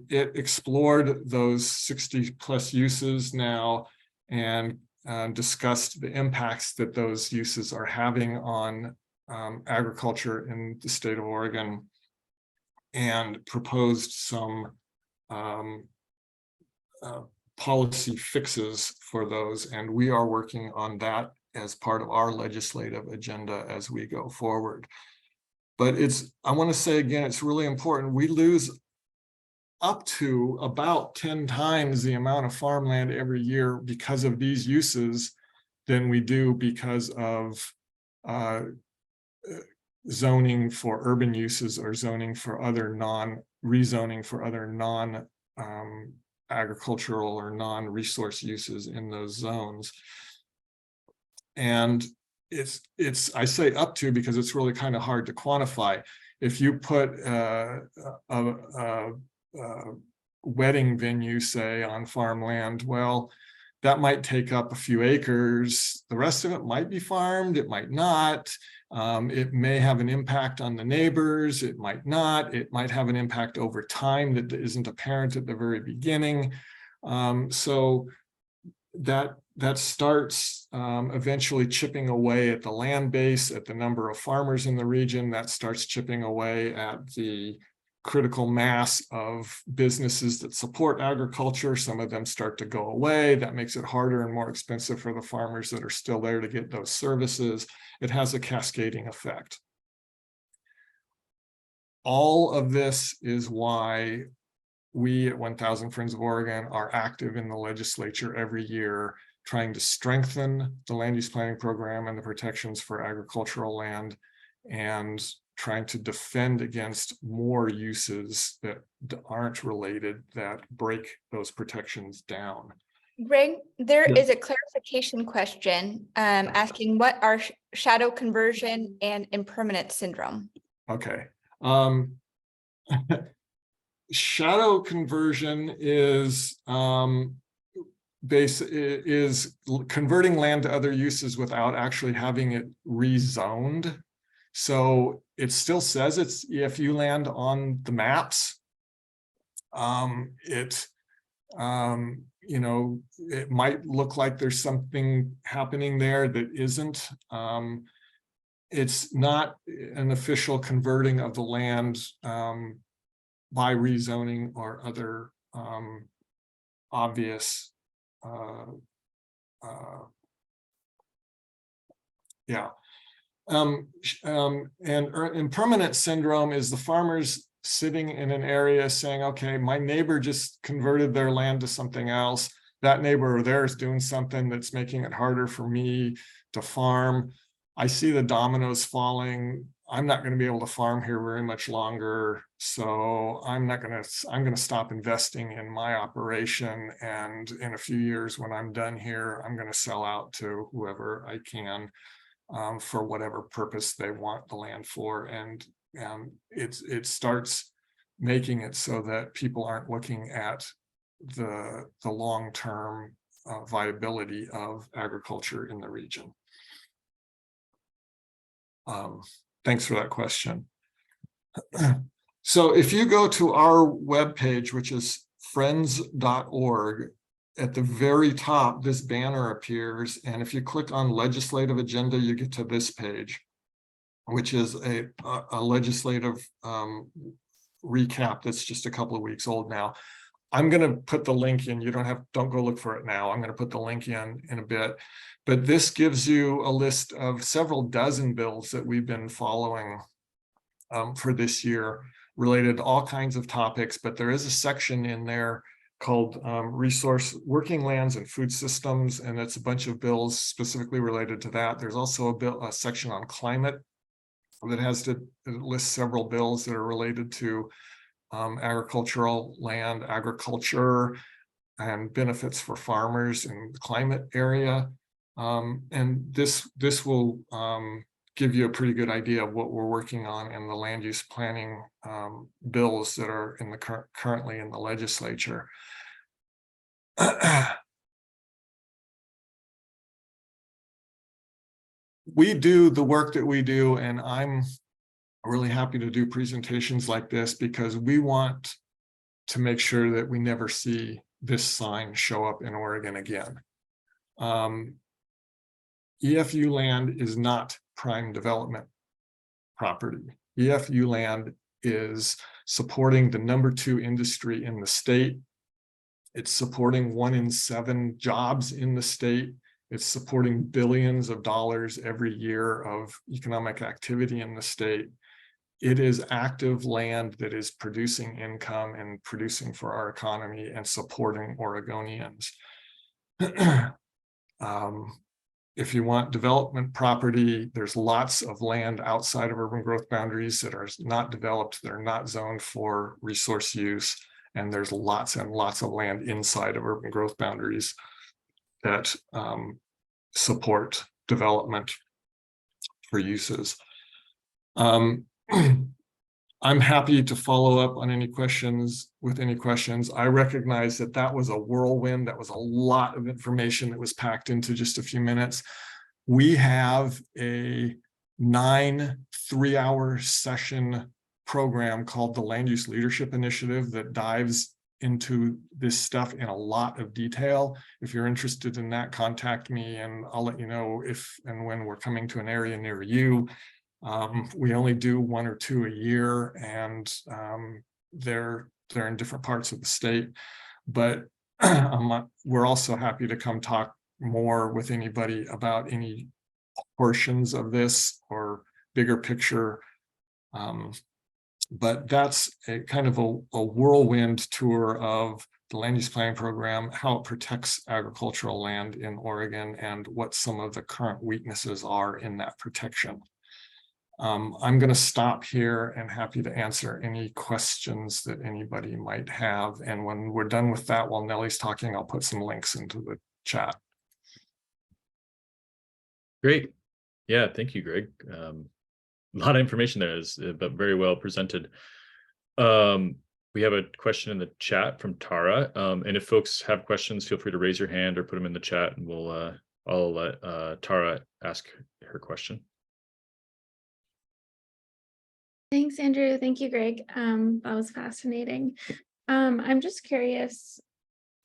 it explored those 60 plus uses now and discussed the impacts that those uses are having on agriculture in the state of Oregon and proposed some policy fixes for those. And we are working on that as part of our legislative agenda as we go forward. But I want to say again, it's really important. We lose up to about 10 times the amount of farmland every year because of these uses than we do because of zoning for urban uses or zoning for other rezoning for other agricultural or non-resource uses in those zones. And I say up to because it's really kind of hard to quantify. If you put a wedding venue, say, on farmland, well, that might take up a few acres. The rest of it might be farmed, it might not. It may have an impact on the neighbors, it might not. It might have an impact over time that isn't apparent at the very beginning. So that starts eventually chipping away at the land base, at the number of farmers in the region. That starts chipping away at the critical mass of businesses that support agriculture. Some of them start to go away. That makes it harder and more expensive for the farmers that are still there to get those services. It has a cascading effect. All of this is why we at 1000 Friends of Oregon are active in the legislature every year, trying to strengthen the land use planning program and the protections for agricultural land, and trying to defend against more uses that aren't related, that break those protections down. Greg, there Yeah. is a clarification question asking what are shadow conversion and impermanent syndrome? Okay. Shadow conversion is converting land to other uses without actually having it rezoned. So it still says it's EFU land on the maps. You know, it might look like there's something happening there that isn't. It's not an official converting of the land by rezoning or other obvious impermanent syndrome is the farmers sitting in an area saying, okay, my neighbor just converted their land to something else. That neighbor or theirs doing something that's making it harder for me to farm. I see the dominoes falling. I'm not going to be able to farm here very much longer. So I'm going to stop investing in my operation. And in a few years, when I'm done here, I'm going to sell out to whoever I can for whatever purpose they want the land for. And it starts making it so that people aren't looking at the long-term viability of agriculture in the region. Thanks for that question. So if you go to our webpage, which is friends.org, at the very top, this banner appears. And if you click on legislative agenda, you get to this page, which is a legislative recap that's just a couple of weeks old now. I'm going to put the link in. You don't go look for it now. I'm going to put the link in a bit. But this gives you a list of several dozen bills that we've been following for this year, related to all kinds of topics. But there is a section in there called Resource Working Lands and Food Systems, and it's a bunch of bills specifically related to that. There's also a section on climate that has to list several bills that are related to agricultural land, agriculture, and benefits for farmers in the climate area. And this will give you a pretty good idea of what we're working on in the land use planning bills that are in the currently in the legislature. We do the work that we do, and I'm really happy to do presentations like this because we want to make sure that we never see this sign show up in Oregon again. EFU land is not prime development property. EFU land is supporting the #2 industry in the state. It's supporting 1 in 7 jobs in the state. It's supporting billions of dollars every year of economic activity in the state. It is active land that is producing income and producing for our economy and supporting Oregonians. If you want development property, there's lots of land outside of urban growth boundaries that are not developed, they're not zoned for resource use, and there's lots and lots of land inside of urban growth boundaries that support development for uses. I'm happy to follow up on any questions with any questions. I recognize that that was a whirlwind. That was a lot of information that was packed into just a few minutes. We have a 9 3-hour session program called the Land Use Leadership Initiative that dives into this stuff in a lot of detail. If you're interested in that, contact me and I'll let you know if and when we're coming to an area near you. We only do 1 or 2 a year, and they're in different parts of the state, but we're also happy to come talk more with anybody about any portions of this or bigger picture. But that's a kind of a whirlwind tour of the land use planning program, how it protects agricultural land in Oregon, and what some of the current weaknesses are in that protection. I'm going to stop here and happy to answer any questions that anybody might have. And when we're done with that, while Nellie's talking, I'll put some links into the chat. Great. Yeah, thank you, Greg. A lot of information there, but very well presented. We have a question in the chat from Tara. And if folks have questions, feel free to raise your hand or put them in the chat, and I'll let Tara ask her question. Thanks, Andrew. Thank you, Greg. That was fascinating. I'm just curious.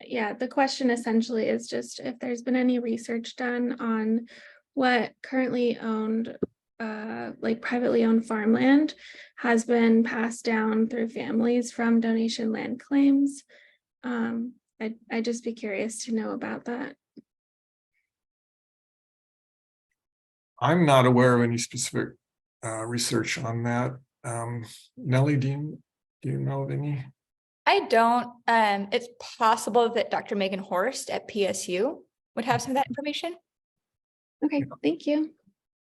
Yeah, the question essentially is just if there's been any research done on what currently owned, like privately owned farmland has been passed down through families from donation land claims. I'd just be curious to know about that. I'm not aware of any specific research on that. Nellie, do you know of any? I don't. It's possible that Dr. Megan Horst at PSU would have some of that information. Okay, thank you.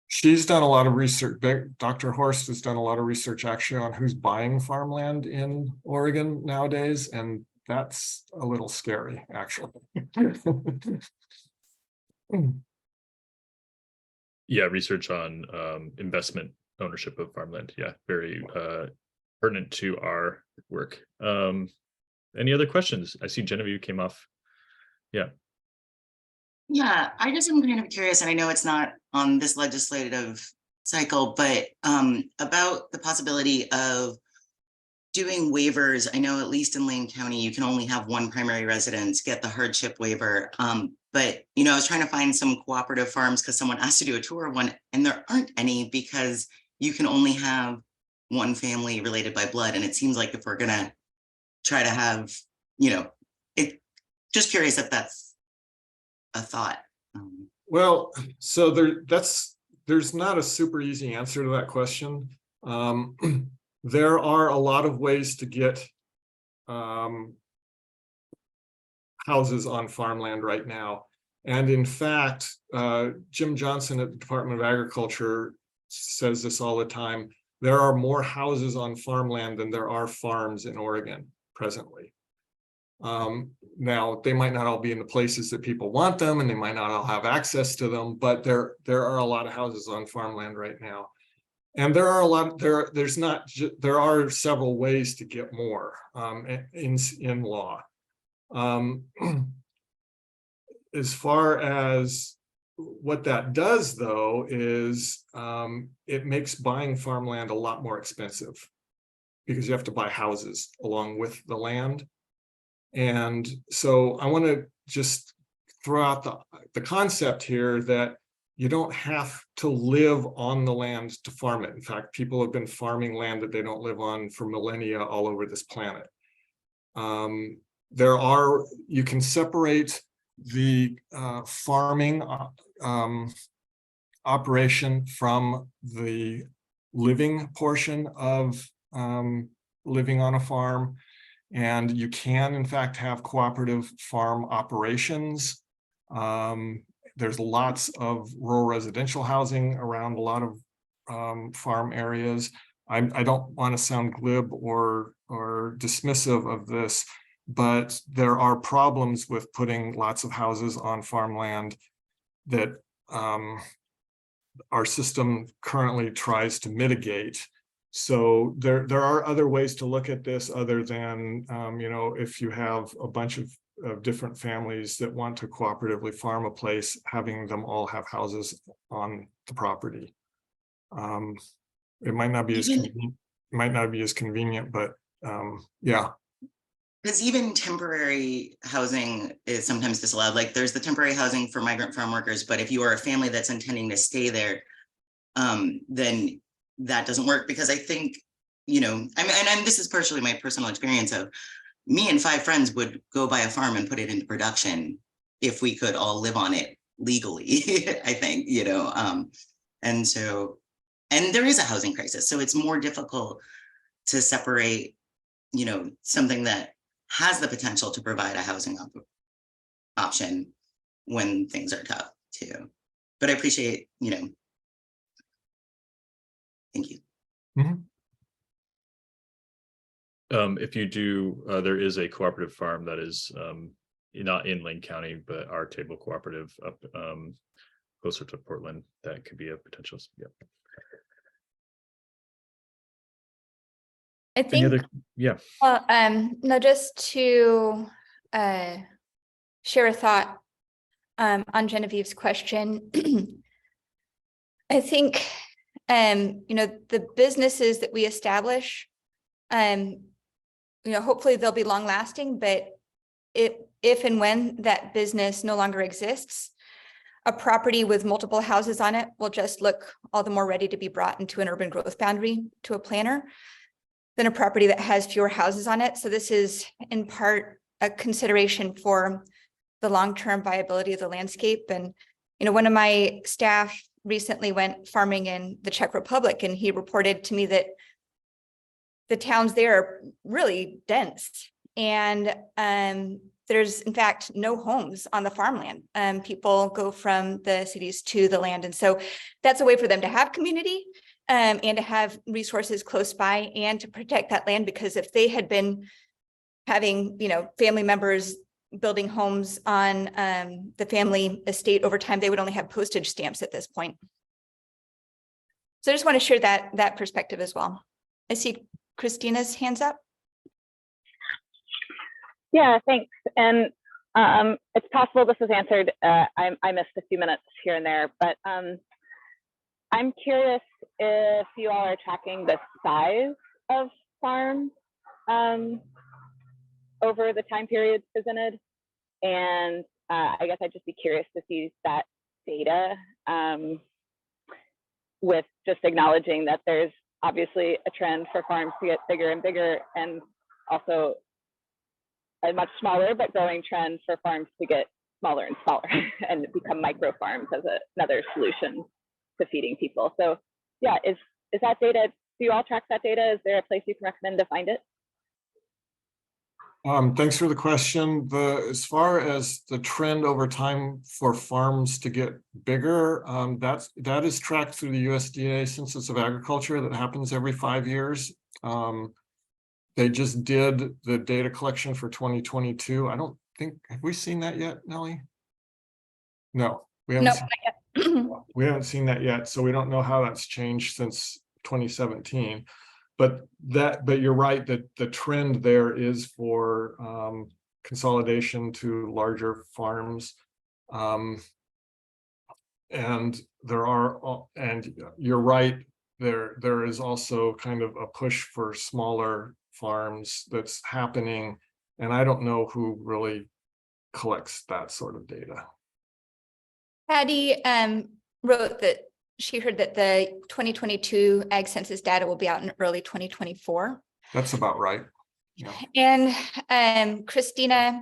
She's done a lot of research. Dr. Horst has done a lot of research actually on who's buying farmland in Oregon nowadays, and that's a little scary, actually. Yeah, research on investment ownership of farmland. Yeah, very pertinent to our work. Any other questions? I see Genevieve came off. Yeah. Yeah, I just am kind of curious, and I know it's not on this legislative cycle, but about the possibility of doing waivers. I know at least in Lane County, you can only have one primary residence get the hardship waiver. But, you know, I was trying to find some cooperative farms because someone asked to do a tour of one, and there aren't any because you can only have one family related by blood. And it seems like if we're going to try to have, you know, just curious if that's a thought. Well, so there's not a super easy answer to that question. There are a lot of ways to get houses on farmland right now. And in fact, Jim Johnson at the Department of Agriculture says this all the time. There are more houses on farmland than there are farms in Oregon presently. Now, they might not all be in the places that people want them, and they might not all have access to them, but there are a lot of houses on farmland right now. And there are a lot, there are several ways to get more in law. As far as what that does, though, is it makes buying farmland a lot more expensive because you have to buy houses along with the land. And so I want to just throw out the concept here that you don't have to live on the land to farm it. In fact, people have been farming land that they don't live on for millennia all over this planet. You can separate the farming operation from the living portion of living on a farm. And you can, in fact, have cooperative farm operations. There's lots of rural residential housing around a lot of farm areas. I don't want to sound glib or dismissive of this, but there are problems with putting lots of houses on farmland that our system currently tries to mitigate. So there are other ways to look at this other than, you know, if you have a bunch of different families that want to cooperatively farm a place, having them all have houses on the property. It might not be as convenient, but yeah. Because even temporary housing is sometimes disallowed. Like there's the temporary housing for migrant farm workers, but if you are a family that's intending to stay there, then that doesn't work, because I think, you know, I mean, and this is partially my personal experience of me and 5 friends would go buy a farm and put it into production if we could all live on it legally, I think, you know, and there is a housing crisis. So it's more difficult to separate, you know, something that has the potential to provide a housing option when things are tough too. But I appreciate, thank you. If you do, there is a cooperative farm that is not in Lane County, but our table cooperative up closer to Portland. That could be a potential. Yeah. I think, yeah. well, no, just to share a thought on Genevieve's question. I think, the businesses that we establish, hopefully they'll be long lasting, but if and when that business no longer exists, a property with multiple houses on it will just look all the more ready to be brought into an urban growth boundary to a planner than a property that has fewer houses on it. So this is in part a consideration for the long-term viability of the landscape. And, one of my staff recently went farming in the Czech Republic, and he reported to me that the towns there are really dense. And there's in fact no homes on the farmland. People go from the cities to the land. And so that's a way for them to have community and to have resources close by and to protect that land, because if they had been having, family members building homes on the family estate over time, they would only have postage stamps at this point. So I just want to share that perspective as well. I see Christina's hands up. Yeah, thanks. And it's possible this was answered. I missed a few minutes here and there, but I'm curious if you all are tracking the size of farms over the time periods presented. And I guess I'd just be curious to see that data with just acknowledging that there's obviously a trend for farms to get bigger and bigger, and also a much smaller but growing trend for farms to get smaller and smaller and become micro farms as another solution to feeding people. So yeah, is that data, do you all track that data? Is there a place you can recommend to find it? Thanks for the question. As far as the trend over time for farms to get bigger, that is tracked through the USDA Census of Agriculture that happens every 5 years. They just did the data collection for 2022. I don't think, have we seen that yet, Nellie? No, we haven't. Nope, not yet. We haven't seen that yet, so we don't know how that's changed since 2017. But you're right that the trend there is for consolidation to larger farms, and you're right, there is also kind of a push for smaller farms that's happening, and I don't know who really collects that sort of data. Patty wrote that she heard that the 2022 Ag Census data will be out in early 2024. That's about right. Yeah. And Christina,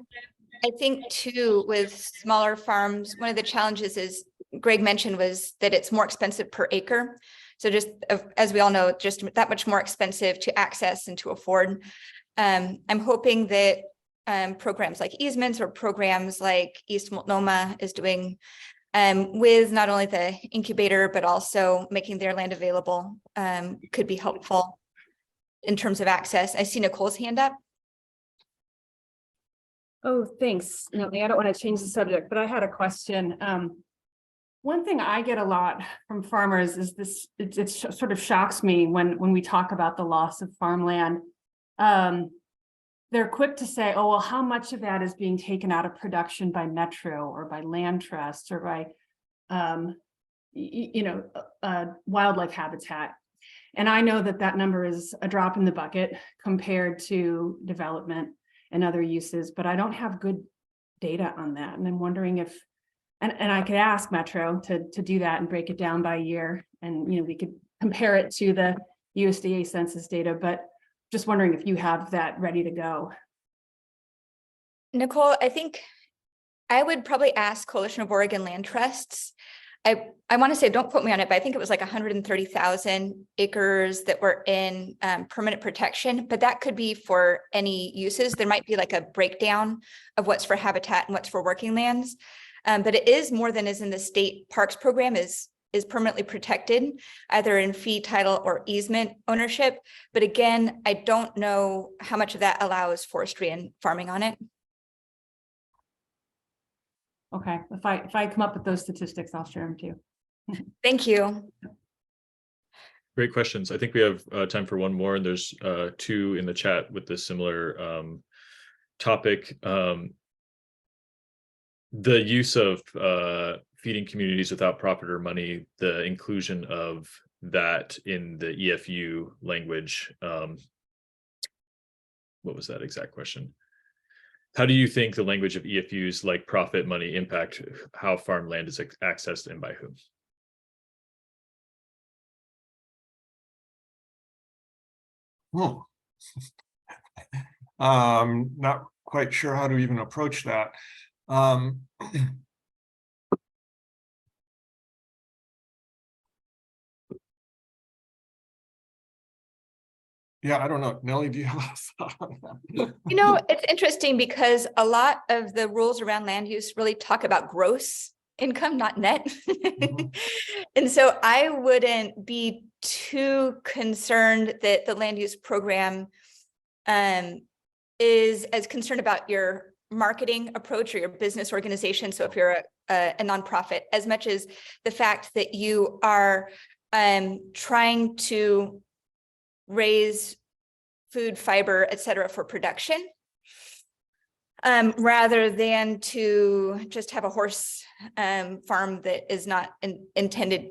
I think too, with smaller farms, one of the challenges is Greg mentioned was that it's more expensive per acre. So just as we all know, just that much more expensive to access and to afford. I'm hoping that programs like easements or programs like East Multnomah is doing with not only the incubator, but also making their land available could be helpful in terms of access. I see Nicole's hand up. Oh, thanks, Nellie. I don't want to change the subject, but I had a question. One thing I get a lot from farmers is this, it sort of shocks me when we talk about the loss of farmland. They're quick to say, oh, well, how much of that is being taken out of production by Metro or by land trusts or by, wildlife habitat. And I know that number is a drop in the bucket compared to development and other uses, but I don't have good data on that. And I'm wondering if, and I could ask Metro to do that and break it down by year. And, we could compare it to the USDA census data, but just wondering if you have that ready to go. Nicole, I think I would probably ask Coalition of Oregon Land Trusts. I want to say, don't quote me on it, but I think it was like 130,000 acres that were in permanent protection, but that could be for any uses. There might be like a breakdown of what's for habitat and what's for working lands. But it is more than is in the state parks program is permanently protected, either in fee, title, or easement ownership. But again, I don't know how much of that allows forestry and farming on it. Okay, if I come up with those statistics, I'll share them too. Thank you. Great questions. I think we have time for one more, and there's two in the chat with this similar topic. The use of feeding communities without profit or money, the inclusion of that in the EFU language. What was that exact question? How do you think the language of EFUs like profit, money impact how farmland is accessed and by whom? Oh. Not quite sure how to even approach that. Yeah, I don't know. Nellie, do you have a thought on that? You know, it's interesting because a lot of the rules around land use really talk about gross income, not net. And so I wouldn't be too concerned that the land use program is as concerned about your marketing approach or your business organization. So if you're a nonprofit, as much as the fact that you are trying to raise food, fiber, et cetera, for production, rather than to just have a horse farm that is not intended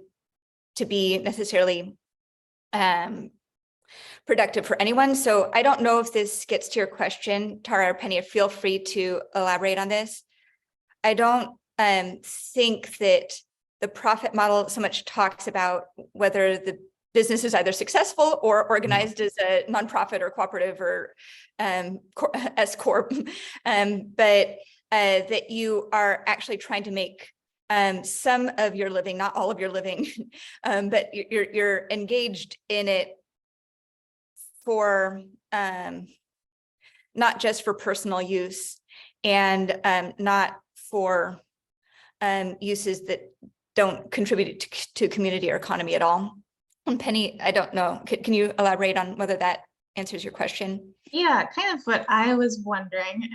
to be necessarily productive for anyone. So I don't know if this gets to your question, Tara or Penny, feel free to elaborate on this. I don't think that the profit model so much talks about whether the business is either successful or organized as a nonprofit or cooperative or S corp, but that you are actually trying to make some of your living, not all of your living, but you're engaged in it for not just for personal use and not for uses that don't contribute to community or economy at all. And Penny, I don't know, can you elaborate on whether that answers your question? Yeah, kind of what I was wondering,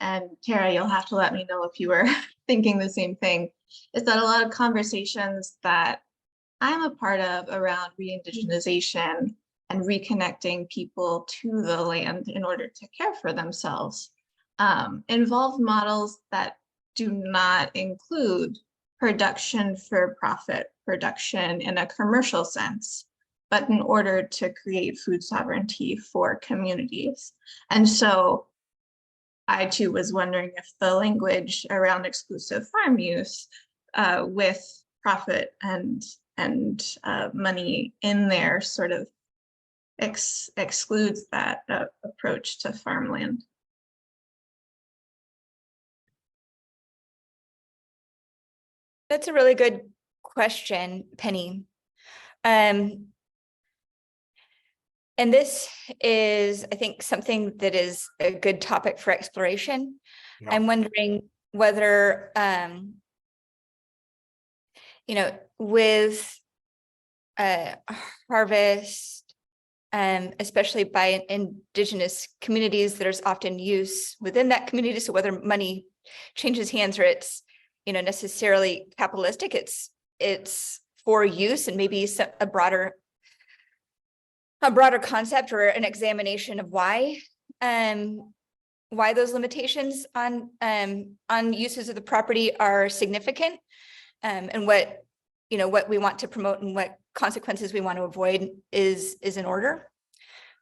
and Tara, you'll have to let me know if you were thinking the same thing, is that a lot of conversations that I'm a part of around re-indigenization and reconnecting people to the land in order to care for themselves involve models that do not include production for profit, production in a commercial sense, but in order to create food sovereignty for communities. And so I too was wondering if the language around exclusive farm use with profit and money in there sort of excludes that approach to farmland. That's a really good question, Penny. And this is, I think, something that is a good topic for exploration. Yeah. I'm wondering whether, you know, with harvest, especially by Indigenous communities, there's often use within that community. So whether money changes hands or it's, you know, necessarily capitalistic, it's for use and maybe a broader concept or an examination of why those limitations on uses of the property are significant, and what we want to promote and what consequences we want to avoid is in order.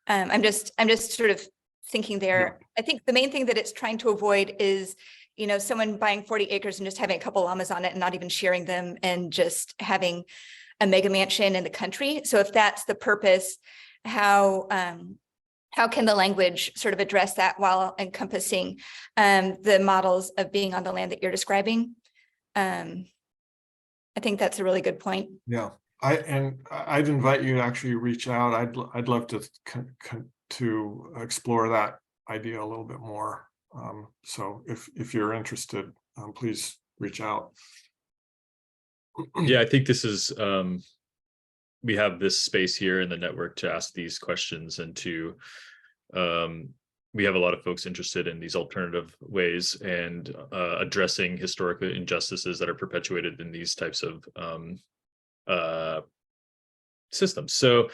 I'm just sort of thinking there. Yeah. I think the main thing that it's trying to avoid is, you know, someone buying 40 acres and just having a couple llamas on it and not even sharing them and just having a mega mansion in the country. So if that's the purpose, how can the language sort of address that while encompassing the models of being on the land that you're describing? I think that's a really good point. Yeah, I'd invite you to actually reach out. I'd love to explore that idea a little bit more. So if you're interested, please reach out. Yeah, I think this is we have this space here in the network to ask these questions, and to we have a lot of folks interested in these alternative ways and addressing historical injustices that are perpetuated in these types of systems. So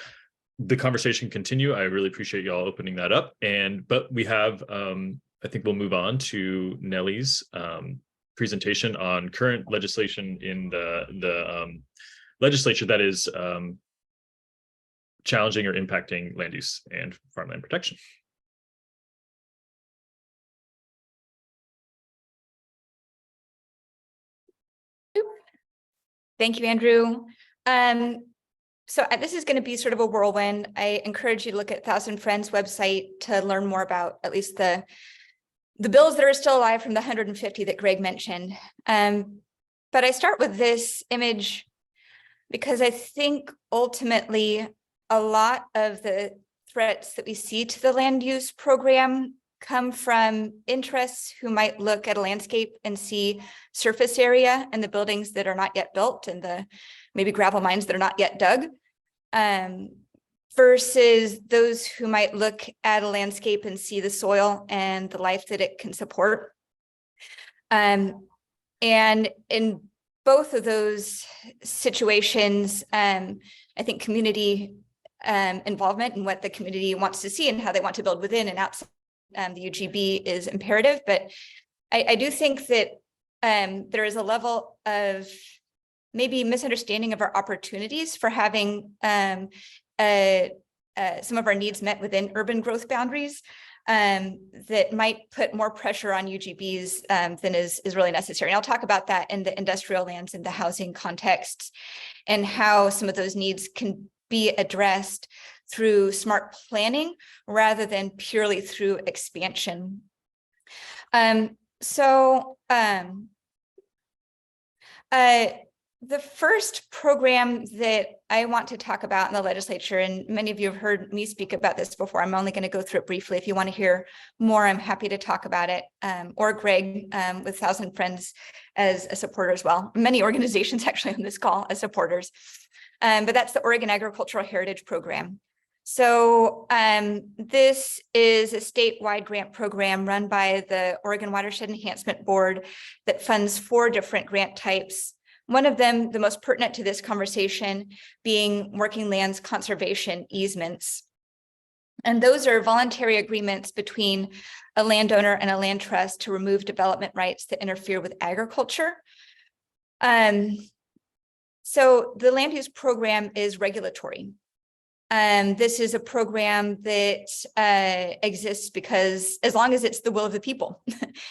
the conversation continue. I really appreciate y'all opening that up. But we have I think we'll move on to Nellie's presentation on current legislation in the legislature that is challenging or impacting land use and farmland protection. Thank you, Andrew. So this is going to be sort of a whirlwind. I encourage you to look at Thousand Friends website to learn more about at least the bills that are still alive from the 150 that Greg mentioned. But I start with this image because I think ultimately a lot of the threats that we see to the land use program come from interests who might look at a landscape and see surface area and the buildings that are not yet built and the maybe gravel mines that are not yet dug, versus those who might look at a landscape and see the soil and the life that it can support. And in both of those situations, I think community involvement and what the community wants to see and how they want to build within and outside the UGB is imperative. But I do think that there is a level of maybe misunderstanding of our opportunities for having some of our needs met within urban growth boundaries that might put more pressure on UGBs than is really necessary. And I'll talk about that in the industrial lands and the housing contexts and how some of those needs can be addressed through smart planning rather than purely through expansion. The first program that I want to talk about in the legislature, and many of you have heard me speak about this before, I'm only going to go through it briefly. If you want to hear more, I'm happy to talk about it, or Greg with Thousand Friends as a supporter as well. Many organizations actually on this call as supporters, but that's the Oregon Agricultural Heritage Program. So this is a statewide grant program run by the Oregon Watershed Enhancement Board that funds 4 different grant types. One of them, the most pertinent to this conversation, being working lands conservation easements. And those are voluntary agreements between a landowner and a land trust to remove development rights that interfere with agriculture. So the land use program is regulatory. This is a program that exists because as long as it's the will of the people,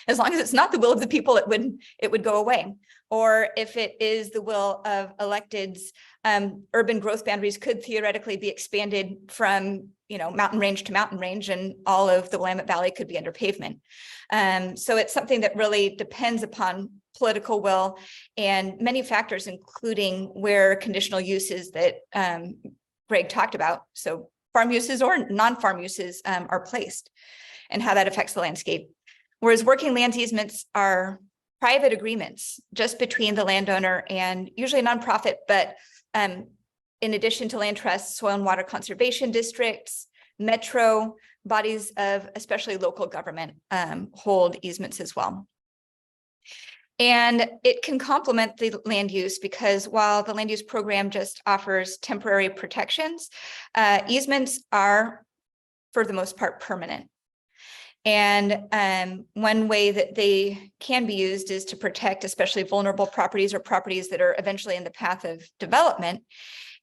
as long as it's not the will of the people, it would go away. Or if it is the will of electeds, urban growth boundaries could theoretically be expanded from, mountain range to mountain range, and all of the Willamette Valley could be under pavement. So it's something that really depends upon political will and many factors, including where conditional uses that Greg talked about, so farm uses or non-farm uses are placed and how that affects the landscape. Whereas working lands easements are private agreements just between the landowner and usually a nonprofit, but in addition to land trusts, soil and water conservation districts, metro bodies of especially local government hold easements as well. And it can complement the land use because while the land use program just offers temporary protections, easements are, for the most part, permanent. And one way that they can be used is to protect especially vulnerable properties or properties that are eventually in the path of development.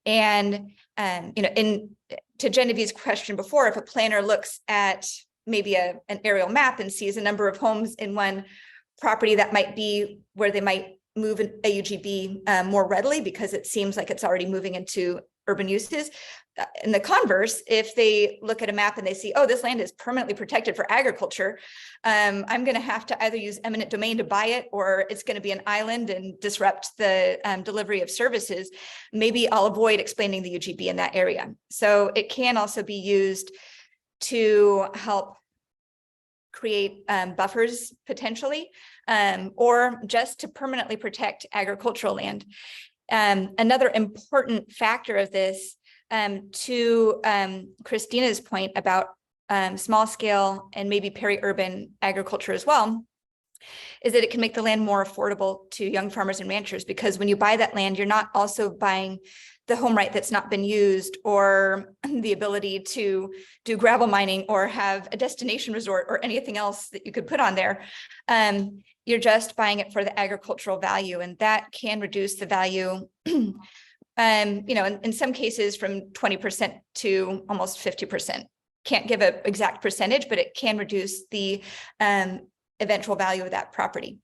And, to Genevieve's question before, if a planner looks at maybe an aerial map and sees a number of homes in one property, that might be where they might move an AUGB more readily because it seems like it's already moving into urban uses. In the converse, if they look at a map and they see, oh, this land is permanently protected for agriculture, I'm going to have to either use eminent domain to buy it, or it's going to be an island and disrupt the delivery of services. Maybe I'll avoid explaining the UGB in that area. So it can also be used to help create buffers potentially, or just to permanently protect agricultural land. Another important factor of this, to Christina's point about small scale and maybe peri-urban agriculture as well, is that it can make the land more affordable to young farmers and ranchers, because when you buy that land, you're not also buying the home right that's not been used, or the ability to do gravel mining or have a destination resort or anything else that you could put on there. You're just buying it for the agricultural value, and that can reduce the value, in some cases from 20% to almost 50%. Can't give an exact percentage, but it can reduce the eventual value of that property.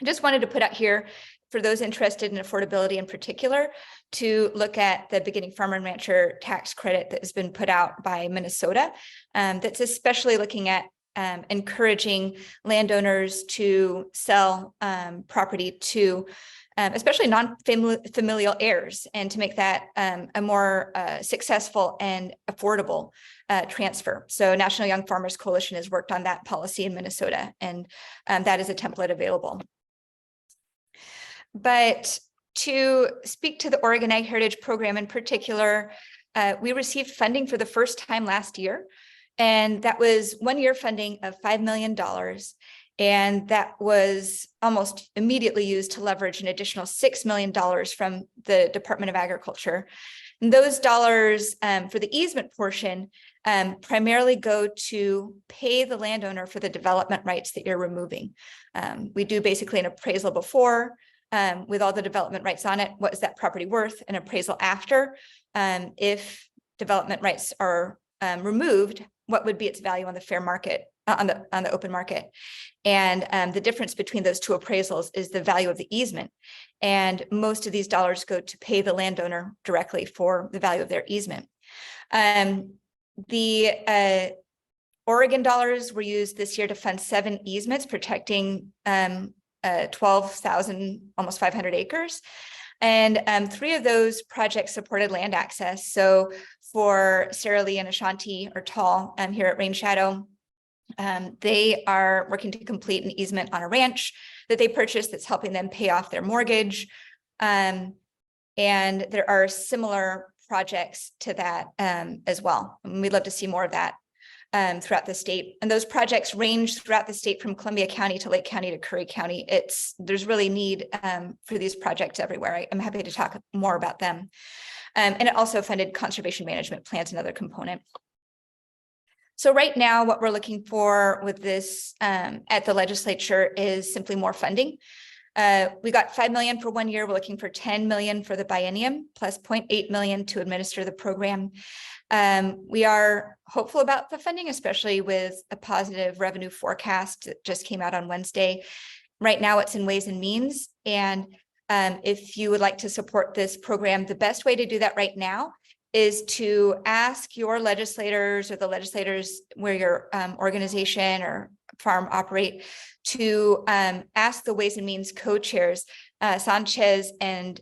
I just wanted to put out here, for those interested in affordability in particular, to look at the beginning farmer and rancher tax credit that has been put out by Minnesota. That's especially looking at encouraging landowners to sell property to especially non-familial heirs, and to make that a more successful and affordable transfer. So National Young Farmers Coalition has worked on that policy in Minnesota, and that is a template available. But to speak to the Oregon Ag Heritage Program in particular, we received funding for the first time last year, and that was 1 year funding of $5 million. And that was almost immediately used to leverage an additional $6 million from the Department of Agriculture. And those dollars for the easement portion primarily go to pay the landowner for the development rights that you're removing. We do basically an appraisal before, with all the development rights on it. What is that property worth? An appraisal after. If development rights are removed, what would be its value on the fair market, on the open market? And the difference between those two appraisals is the value of the easement. And most of these dollars go to pay the landowner directly for the value of their easement. The Oregon dollars were used this year to fund 7 easements protecting 12,000, almost 500 acres. And 3 of those projects supported land access. So for Sarah Lee and Ashanti or Tall here at Rain Shadow, they are working to complete an easement on a ranch that they purchased that's helping them pay off their mortgage. And there are similar projects to that as well. And we'd love to see more of that throughout the state. And those projects range throughout the state from Columbia County to Lake County to Curry County. There's really need for these projects everywhere. I'm happy to talk more about them. And it also funded conservation management plans, another component. So right now, what we're looking for with this at the legislature is simply more funding. We got $5 million for 1 year. We're looking for $10 million for the biennium, plus $0.8 million to administer the program. We are hopeful about the funding, especially with a positive revenue forecast that just came out on Wednesday. Right now, it's in Ways and Means. And if you would like to support this program, the best way to do that right now is to ask your legislators or the legislators where your organization or farm operate to ask the Ways and Means co-chairs, Sanchez and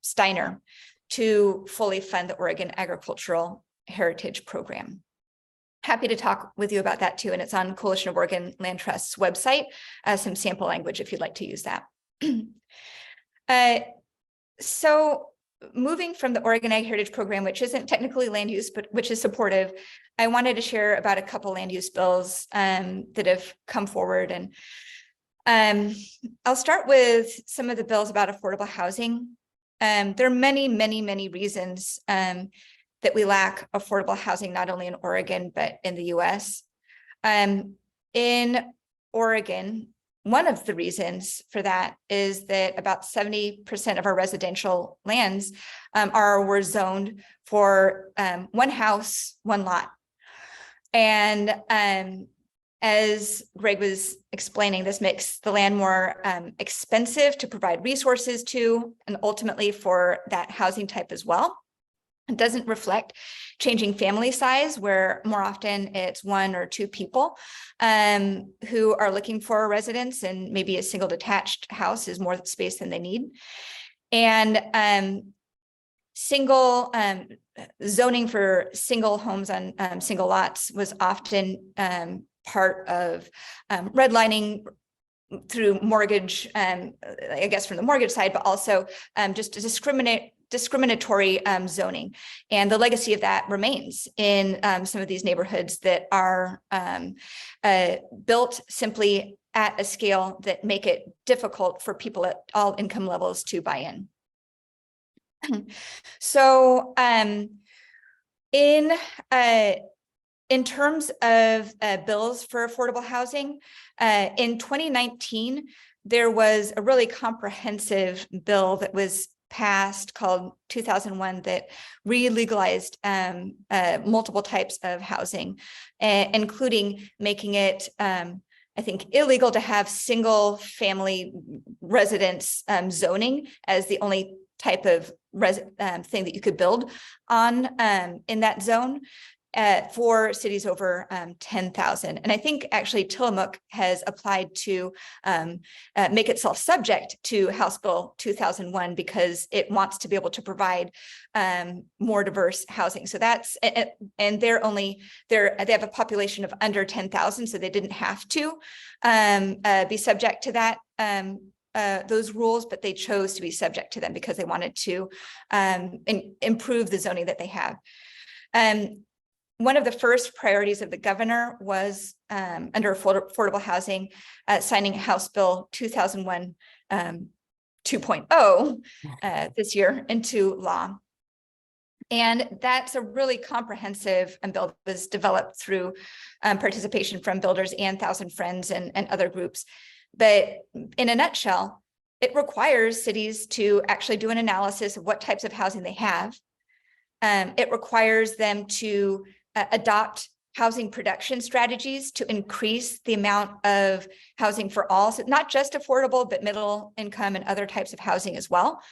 Steiner, to fully fund the Oregon Agricultural Heritage Program. Happy to talk with you about that too. And it's on Coalition of Oregon Land Trust's website, some sample language if you'd like to use that. So moving from the Oregon Ag Heritage Program, which isn't technically land use, but which is supportive, I wanted to share about a couple land use bills that have come forward. And I'll start with some of the bills about affordable housing. There are many, many, many reasons that we lack affordable housing, not only in Oregon, but in the US. In Oregon, one of the reasons for that is that about 70% of our residential lands were zoned for 1 house, 1 lot. And as Greg was explaining, this makes the land more expensive to provide resources to, and ultimately for that housing type as well. It doesn't reflect changing family size, where more often it's 1 or 2 people who are looking for a residence, and maybe a single detached house is more space than they need. And single zoning for single homes on single lots was often part of redlining through mortgage, I guess from the mortgage side, but also just a discriminatory zoning. And the legacy of that remains in some of these neighborhoods that are built simply at a scale that make it difficult for people at all income levels to buy in. So in terms of bills for affordable housing, in 2019, there was a really comprehensive bill that was passed called 2001 that re-legalized multiple types of housing, including making it, I think, illegal to have single family residence zoning as the only type of thing that you could build on in that zone for cities over 10,000. And I think actually Tillamook has applied to make itself subject to House Bill 2001 because it wants to be able to provide more diverse housing. So that's, and they have a population of under 10,000, so they didn't have to be subject to that those rules, but they chose to be subject to them because they wanted to improve the zoning that they have. One of the first priorities of the governor was under affordable housing, signing House Bill 2001 2.0 this year into law. And that's a really comprehensive bill that was developed through participation from builders and Thousand Friends and other groups. But in a nutshell, it requires cities to actually do an analysis of what types of housing they have. It requires them to adopt housing production strategies to increase the amount of housing for all, so not just affordable, but middle income and other types of housing as well.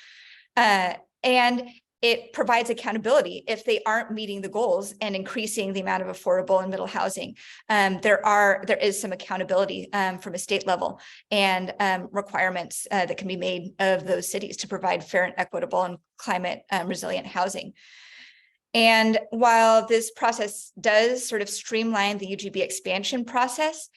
And it provides accountability if they aren't meeting the goals and increasing the amount of affordable and middle housing. There is some accountability from a state level and requirements that can be made of those cities to provide fair and equitable and climate resilient housing. And while this process does sort of streamline the UGB expansion process,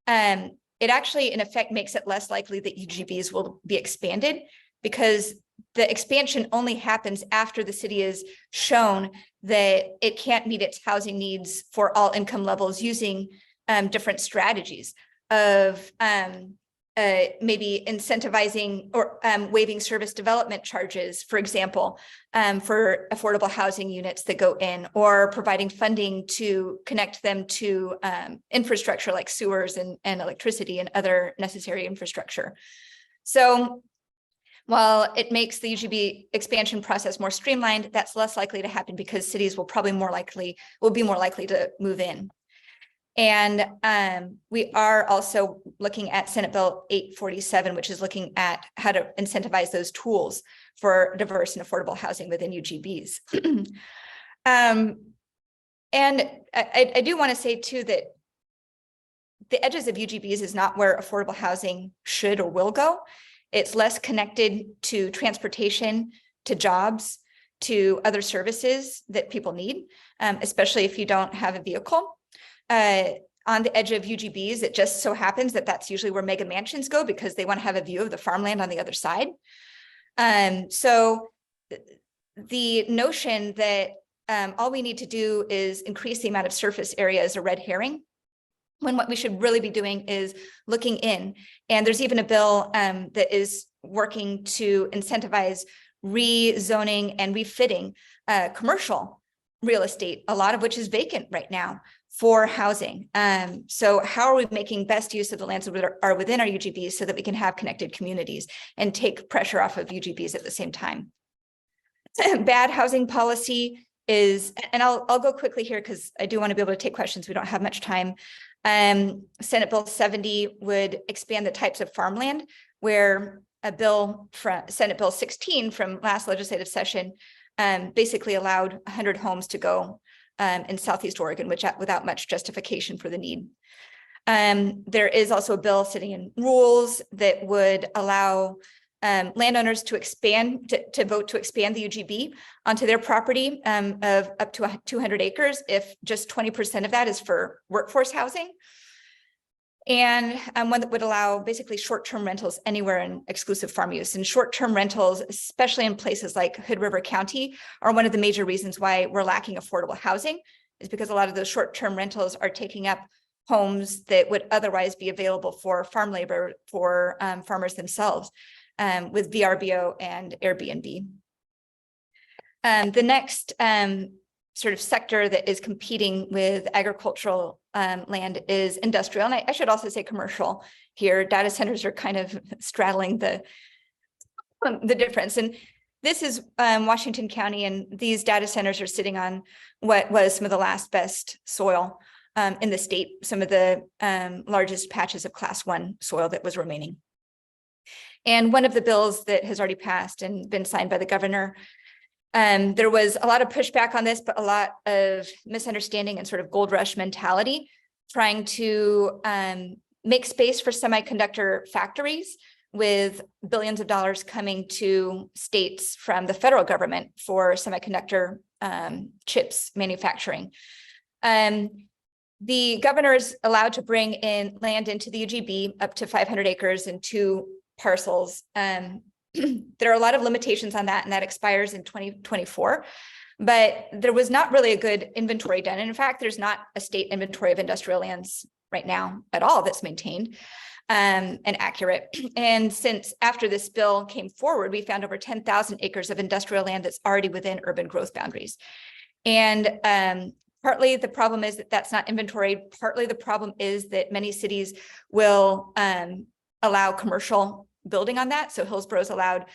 it actually in effect makes it less likely that UGBs will be expanded, because the expansion only happens after the city is shown that it can't meet its housing needs for all income levels using different strategies of maybe incentivizing or waiving service development charges, for example, for affordable housing units that go in, or providing funding to connect them to infrastructure like sewers and electricity and other necessary infrastructure. So while it makes the UGB expansion process more streamlined, that's less likely to happen because cities will be more likely to move in. And we are also looking at Senate Bill 847, which is looking at how to incentivize those tools for diverse and affordable housing within UGBs. And I do want to say too that the edges of UGBs is not where affordable housing should or will go. It's less connected to transportation, to jobs, to other services that people need, especially if you don't have a vehicle. On the edge of UGBs, it just so happens that that's usually where mega mansions go because they want to have a view of the farmland on the other side. So the notion that all we need to do is increase the amount of surface area is a red herring, when what we should really be doing is looking in. And there's even a bill that is working to incentivize rezoning and refitting commercial real estate, a lot of which is vacant right now, for housing. So how are we making best use of the lands that are within our UGBs so that we can have connected communities and take pressure off of UGBs at the same time? Bad housing policy is, and I'll go quickly here because I do want to be able to take questions. We don't have much time. Senate Bill 70 would expand the types of farmland, where a bill from Senate Bill 16 from last legislative session basically allowed 100 homes to go in Southeast Oregon, without much justification for the need. There is also a bill sitting in rules that would allow landowners to to vote to expand the UGB onto their property of up to 200 acres if just 20% of that is for workforce housing. And one that would allow basically short-term rentals anywhere in exclusive farm use. And short-term rentals, especially in places like Hood River County, are one of the major reasons why we're lacking affordable housing, is because a lot of those short-term rentals are taking up homes that would otherwise be available for farm labor for farmers themselves with VRBO and Airbnb. The next sort of sector that is competing with agricultural land is industrial. And I should also say commercial here. Data centers are kind of straddling the difference. And this is Washington County, and these data centers are sitting on what was some of the last best soil in the state, some of the largest patches of Class 1 soil that was remaining. And one of the bills that has already passed and been signed by the governor, there was a lot of pushback on this, but a lot of misunderstanding and sort of gold rush mentality, trying to make space for semiconductor factories with billions of dollars coming to states from the federal government for semiconductor chips manufacturing. The governor is allowed to bring in land into the UGB up to 500 acres and 2 parcels. There are a lot of limitations on that, and that expires in 2024. But there was not really a good inventory done. And in fact, there's not a state inventory of industrial lands right now at all that's maintained and accurate. And since after this bill came forward, we found over 10,000 acres of industrial land that's already within urban growth boundaries. And partly the problem is that that's not inventoried. Partly the problem is that many cities will allow commercial building on that. So Hillsboro's allowed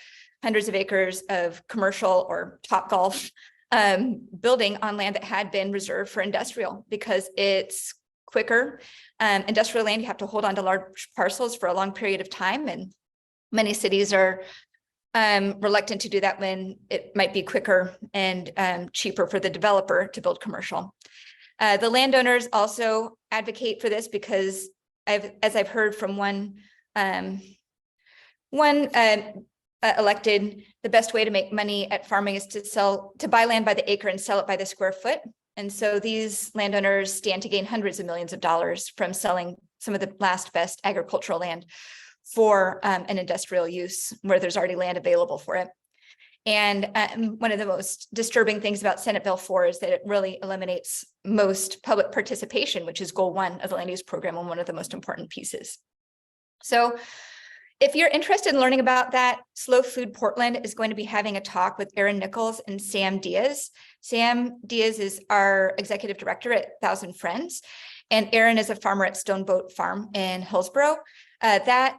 hundreds of acres of commercial or Topgolf building on land that had been reserved for industrial because it's quicker. Industrial land, you have to hold on to large parcels for a long period of time. And many cities are reluctant to do that when it might be quicker and cheaper for the developer to build commercial. The landowners also advocate for this because as I've heard from one elected, the best way to make money at farming is to buy land by the acre and sell it by the square foot. And so these landowners stand to gain hundreds of millions of dollars from selling some of the last best agricultural land for an industrial use where there's already land available for it. And one of the most disturbing things about Senate Bill 4 is that it really eliminates most public participation, which is goal 1 of the land use program and one of the most important pieces. So if you're interested in learning about that, Slow Food Portland is going to be having a talk with Aaron Nichols and Sam Diaz. Sam Diaz is our executive director at Thousand Friends, and Aaron is a farmer at Stoneboat Farm in Hillsboro. That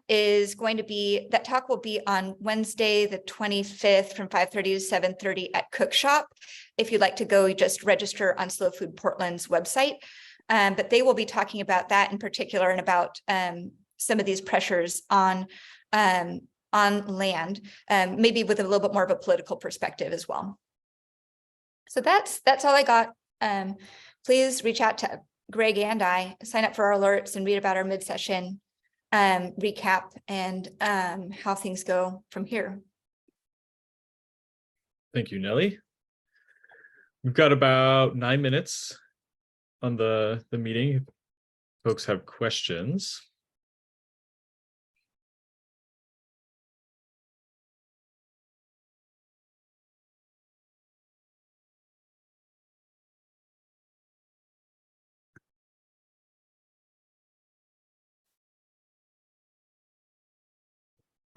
talk will be on Wednesday, the 25th from 5:30 to 7:30 at Cook Shop. If you'd like to go, you just register on Slow Food Portland's website. But they will be talking about that in particular and about some of these pressures on land, maybe with a little bit more of a political perspective as well. So that's all I got. Please reach out to Greg and I, sign up for our alerts and read about our mid-session recap and how things go from here. Thank you, Nellie. We've got about 9 minutes on the meeting. If folks have questions.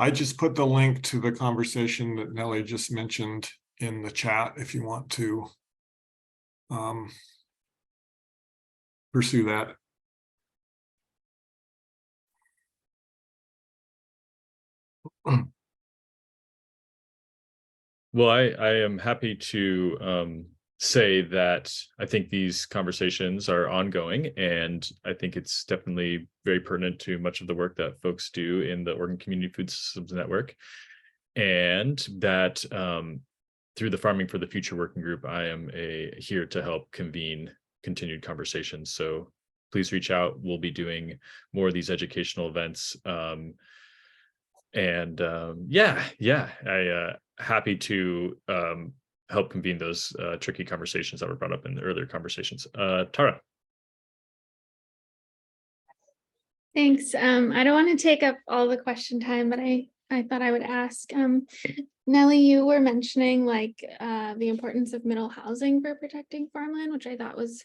I just put the link to the conversation that Nellie just mentioned in the chat if you want to pursue that. Well, I am happy to say that I think these conversations are ongoing, and I think it's definitely very pertinent to much of the work that folks do in the Oregon Community Food Systems Network, and that through the Farming for the Future Working Group, I am here to help convene continued conversations. So please reach out. We'll be doing more of these educational events. Happy to help convene those tricky conversations that were brought up in the earlier conversations. Tara. Thanks. I don't want to take up all the question time, but I thought I would ask. Nellie, you were mentioning like the importance of middle housing for protecting farmland, which I thought was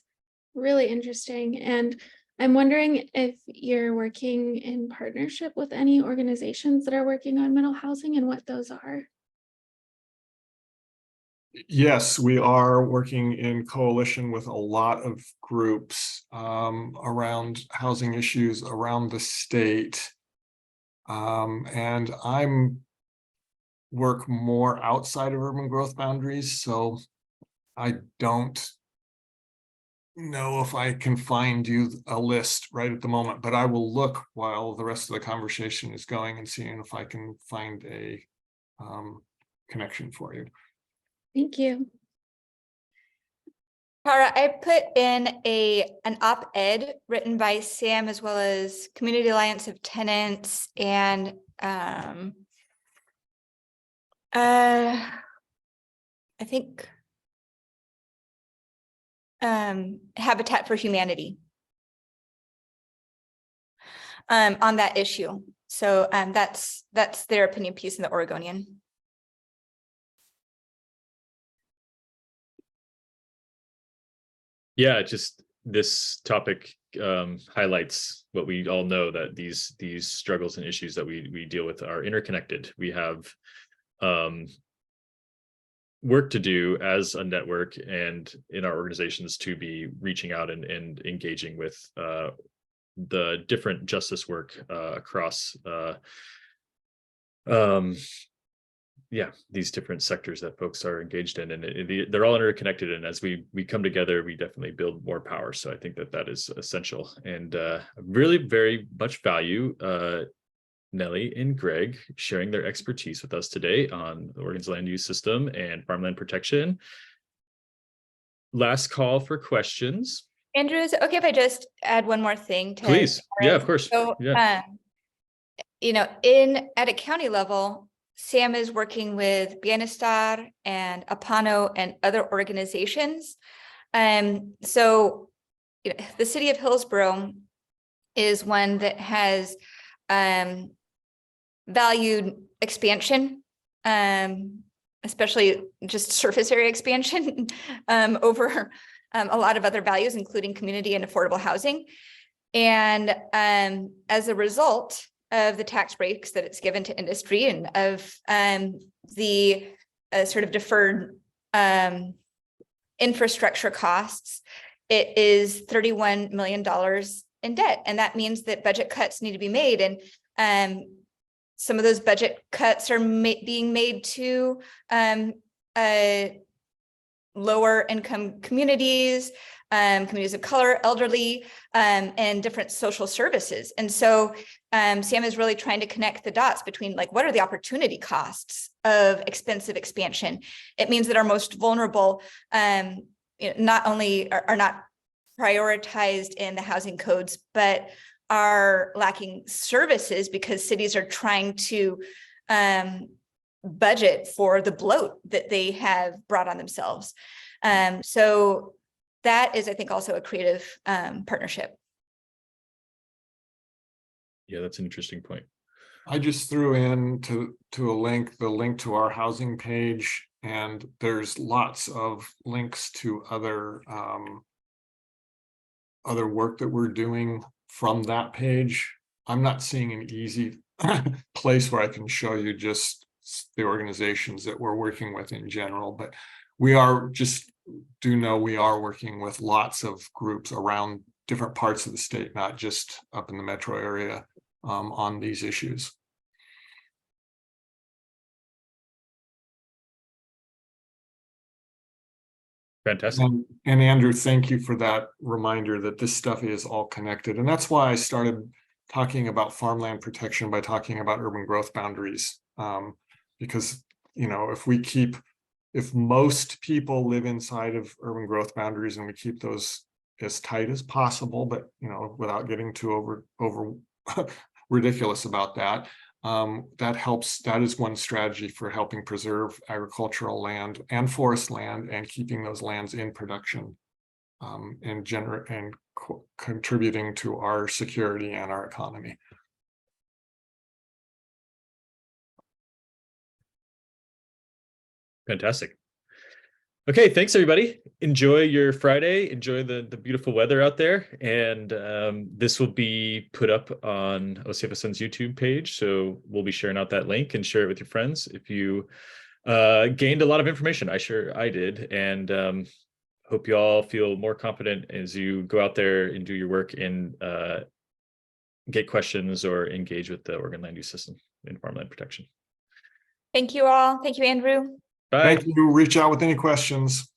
really interesting. And I'm wondering if you're working in partnership with any organizations that are working on middle housing and what those are. Yes, we are working in coalition with a lot of groups around housing issues around the state. And I'm work more outside of urban growth boundaries, so I don't know if I can find you a list right at the moment, but I will look while the rest of the conversation is going and seeing if I can find a connection for you. Thank you. Tara, I put in an op-ed written by Sam as well as Community Alliance of Tenants and I think Habitat for Humanity on that issue. So that's their opinion piece in the Oregonian. Yeah, just this topic highlights what we all know, that these struggles and issues that we deal with are interconnected. We have work to do as a network and in our organizations to be reaching out and engaging with the different justice work across these different sectors that folks are engaged in, and they're all interconnected, and as we come together, we definitely build more power. So I think that is essential, and really very much value Nellie and Greg sharing their expertise with us today on Oregon's land use system and farmland protection. Last call for questions. Andrew, is it okay if I just add one more thing to Please. Yeah, of course. So Yeah. At a county level, Sam is working with Bienestar and Apano and other organizations. So the city of Hillsborough is one that has valued expansion, especially just surface area expansion over a lot of other values, including community and affordable housing. And as a result of the tax breaks that it's given to industry and of the sort of deferred infrastructure costs, it is $31 million in debt. And that means that budget cuts need to be made. And some of those budget cuts are being made to lower income communities, communities of color, elderly, and different social services. And so Sam is really trying to connect the dots between like, what are the opportunity costs of expensive expansion? It means that our most vulnerable not only are not prioritized in the housing codes, but are lacking services because cities are trying to budget for the bloat that they have brought on themselves. So that is, I think, also a creative partnership. Yeah, that's an interesting point. I just threw in to the link to our housing page, and there's lots of links to other work that we're doing from that page. I'm not seeing an easy place where I can show you just the organizations that we're working with in general, but we are we are working with lots of groups around different parts of the state, not just up in the metro area, on these issues. Fantastic. And Andrew, thank you for that reminder that this stuff is all connected. And that's why I started talking about farmland protection by talking about urban growth boundaries. Because, if we keep if most people live inside of urban growth boundaries and we keep those as tight as possible, but without getting too over ridiculous about that, that helps. That is one strategy for helping preserve agricultural land and forest land and keeping those lands in production, and contributing to our security and our economy. Fantastic. Okay, thanks everybody. Enjoy your Friday. Enjoy the beautiful weather out there. And this will be put up on OCFSN's YouTube page. So we'll be sharing out that link and share it with your friends. If you gained a lot of information, I did. And hope you all feel more confident as you go out there and do your work and get questions or engage with the Oregon land use system in farmland protection. Thank you all. Thank you, Andrew. Bye. Thank you. Reach out with any questions.